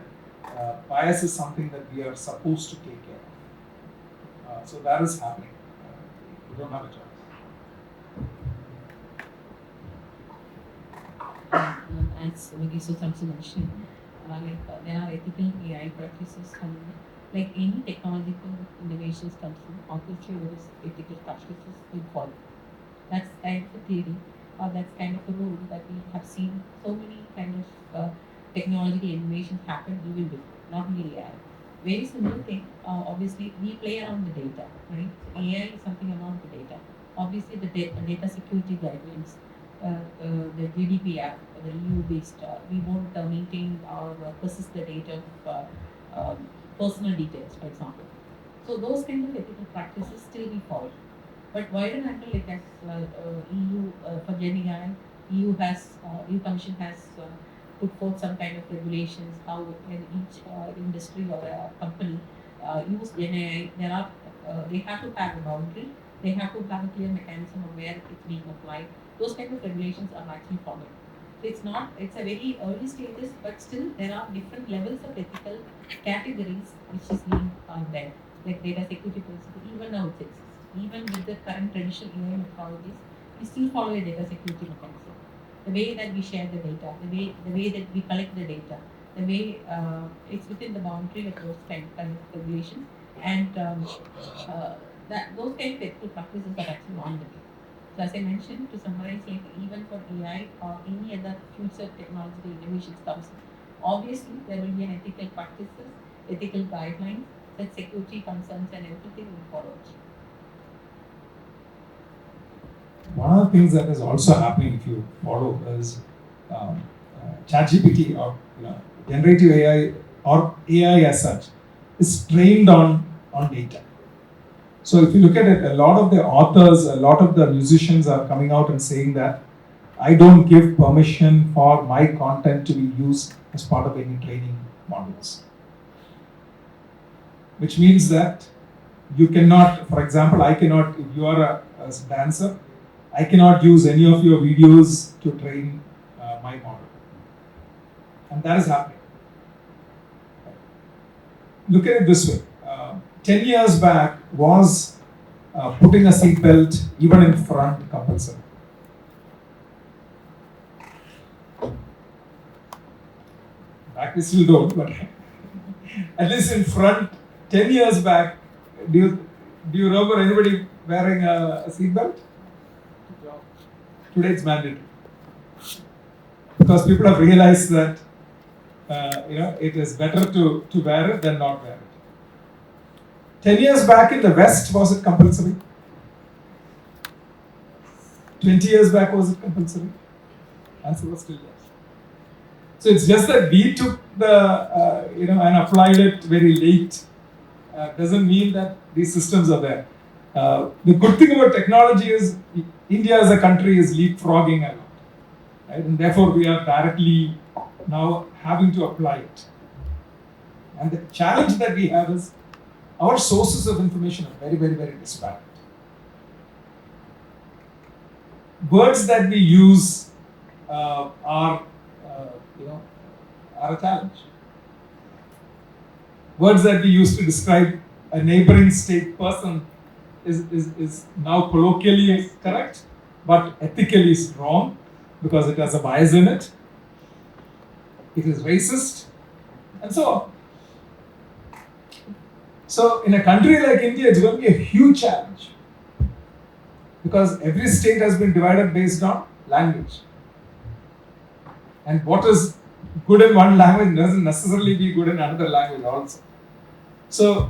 bias is something that we are supposed to take care of. So that is happening. We don't have a choice. As Varghese also mentioned, there are ethical AI practices coming. Like any technological innovations comes from, obviously there is ethical practices we follow. That's kind of a theory, or that's kind of a rule that we have seen so many kind of technological innovations happen even before, not only AI. Very similar thing, obviously we play around the data, right? So AI is something around the data. Obviously the data security guidelines, the GDPR, the EU-based, we won't maintain or persist the data of personal details, for example. So those kind of ethical practices still be followed. But wider angle, like as EU for Gen AI, EU Commission has put forth some kind of regulations how when each industry or company use Gen AI, they have to have a boundary. They have to have a clear mechanism of where it's being applied. Those kind of regulations are actually followed. So it's a very early stages, but still there are different levels of ethical categories which is being there, like data security principle, even now it exists. Even with the current traditional AI methodologies, we still follow a data security mechanism. The way that we share the data, the way that we collect the data, the way it's within the boundary of those kind of regulations, and that those kind of ethical practices are actually on the way. So as I mentioned, to summarize, like even for AI or any other future technological innovations comes, obviously there will be an ethical practices, ethical guidelines, that security concerns and everything will follow. One of the things that is also happening, if you follow, is ChatGPT or generative AI or AI as such is trained on data. So if you look at it, a lot of the authors, a lot of the musicians are coming out and saying that I don't give permission for my content to be used as part of any training modules. Which means that you cannot, for example, I cannot, if you are a dancer, I cannot use any of your videos to train my model. And that is happening. Look at it this way. 10 years back was putting a seatbelt even in front compulsory. Back we still don't, but at least in front, 10 years back, do you remember anybody wearing a seatbelt? Today it's mandatory. Because people have realized that it is better to wear it than not wear it. 10 years back in the West, was it compulsory? 20 years back, was it compulsory? Answer was still yes. So it's just that we took the, and applied it very late. Doesn't mean that these systems are there. The good thing about technology is India as a country is leapfrogging a lot. Right? And therefore we are directly now having to apply it. And the challenge that we have is our sources of information are very, very, very disparate. words that we use are a challenge. Words that we use to describe a neighboring state person is now colloquially correct, but ethically is wrong because it has a bias in it. It is racist, and so on. So in a country like India, it's going to be a huge challenge because every state has been divided based on language. And what is good in one language doesn't necessarily be good in another language also. So,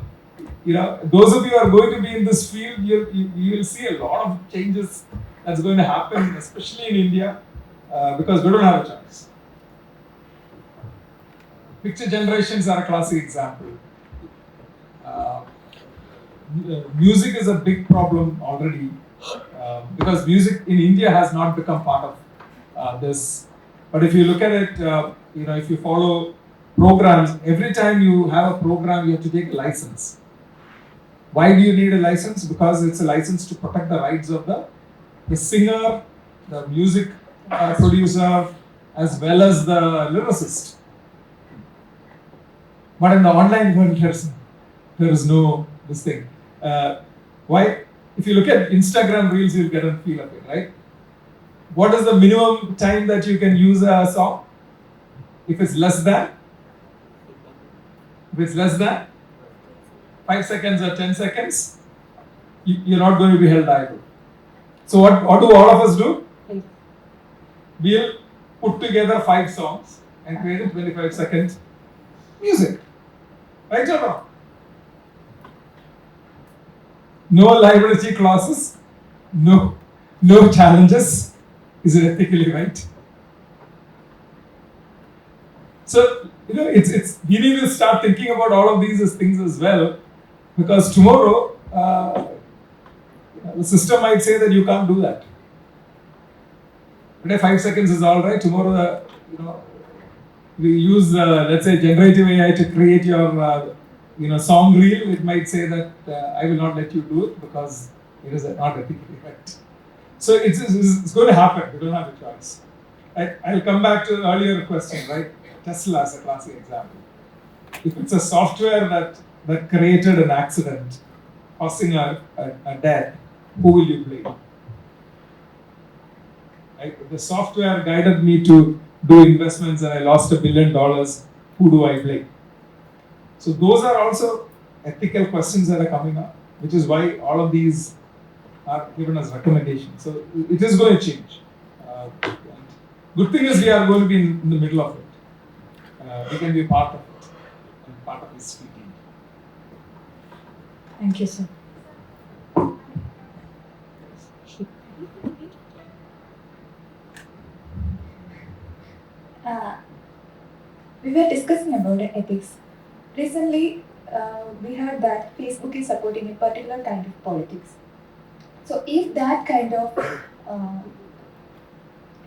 those of you who are going to be in this field, you will see a lot of changes that's going to happen, especially in India, because we don't have a choice. Picture generations are a classic example. Music is a big problem already because music in India has not become part of this. But if you look at it, if you follow programs, every time you have a program, you have to take a license. Why do you need a license? Because it's a license to protect the rights of the singer, the music producer, as well as the lyricist. But in the online world, there is no this thing. Why? If you look at Instagram Reels, you'll get a feel of it, right? What is the minimum time that you can use a song? If it's less than 5 seconds or 10 seconds, you're not going to be held liable. So what do all of us do? We'll put together 5 songs and create a 25-second music. Right or wrong? No liability clauses, no challenges. Is it ethically right? So, it's we need to start thinking about all of these as things as well, because tomorrow the system might say that you can't do that. Today 5 seconds is all right. Tomorrow, we use let's say generative AI to create your song reel. It might say that I will not let you do it because it is not ethically right. So it's going to happen. We don't have a choice. I'll come back to the earlier question, right? Tesla is a classic example. If it's a software that created an accident causing a death, who will you blame? Right? If the software guided me to do investments and I lost $1 billion, who do I blame? So those are also ethical questions that are coming up, which is why all of these are given as recommendations. So it is going to change. Good thing is we are going to be in the middle of it. We can be part of it and part of this team. Thank you, sir. We were discussing about ethics. Recently, we heard that Facebook is supporting a particular kind of politics. So, if that kind of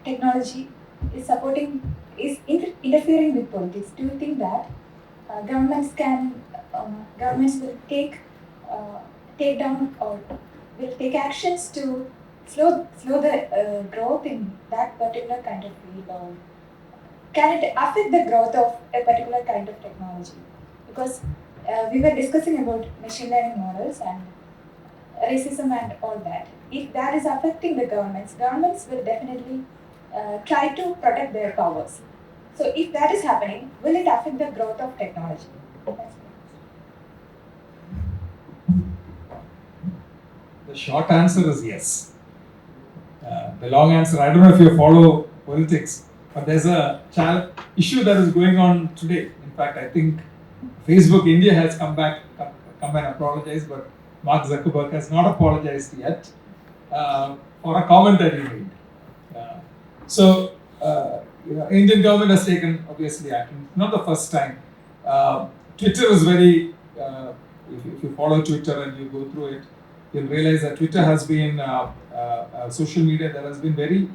technology is interfering with politics, do you think that governments will take down or will take actions to slow the growth in that particular kind of field, or can it affect the growth of a particular kind of technology? Because we were discussing about machine learning models and racism and all that. If that is affecting the governments will definitely try to protect their powers. So if that is happening, will it affect the growth of technology? The short answer is yes. The long answer, I don't know if you follow politics, but there's a issue that is going on today. In fact, I think Facebook India has come and apologized, but Mark Zuckerberg has not apologized yet for a comment that he made. Indian government has taken obviously action. Not the first time. Twitter is very. If you follow Twitter and you go through it, you'll realize that Twitter has been social media that has been very.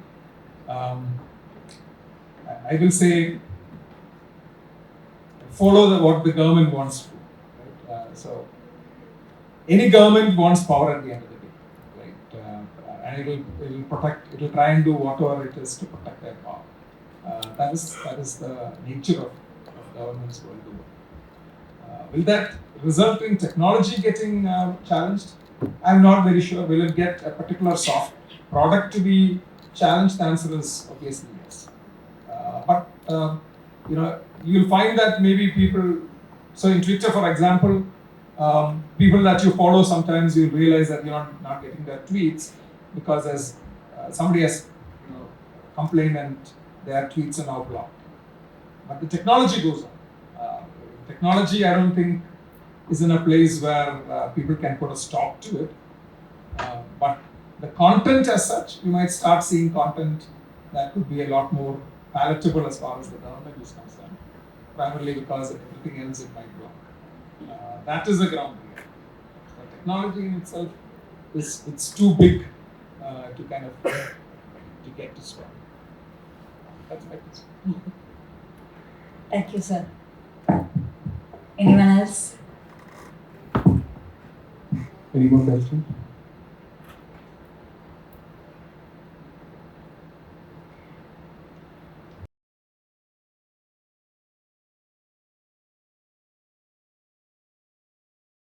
I will say, follow what the government wants to do. Right? So, any government wants power at the end of the day, right? and it'll protect. It'll try and do whatever it is to protect their power. That is the nature of governments worldwide. Will that result in technology getting challenged? I'm not very sure. Will it get a particular soft product to be challenged? The answer is obviously yes. But you'll find that maybe people. So in Twitter, for example, people that you follow, sometimes you'll realize that you're not getting their tweets because as somebody has complained and their tweets are now blocked. But the technology goes on. Technology, I don't think, is in a place where people can put a stop to it. But the content as such, you might start seeing content that could be a lot more palatable as far as the government is concerned, primarily because of everything else it might block. That is the ground reality. The technology in itself it's too big to kind of to get to stop. That's my concern. Thank you, sir. Anyone else? Any more questions?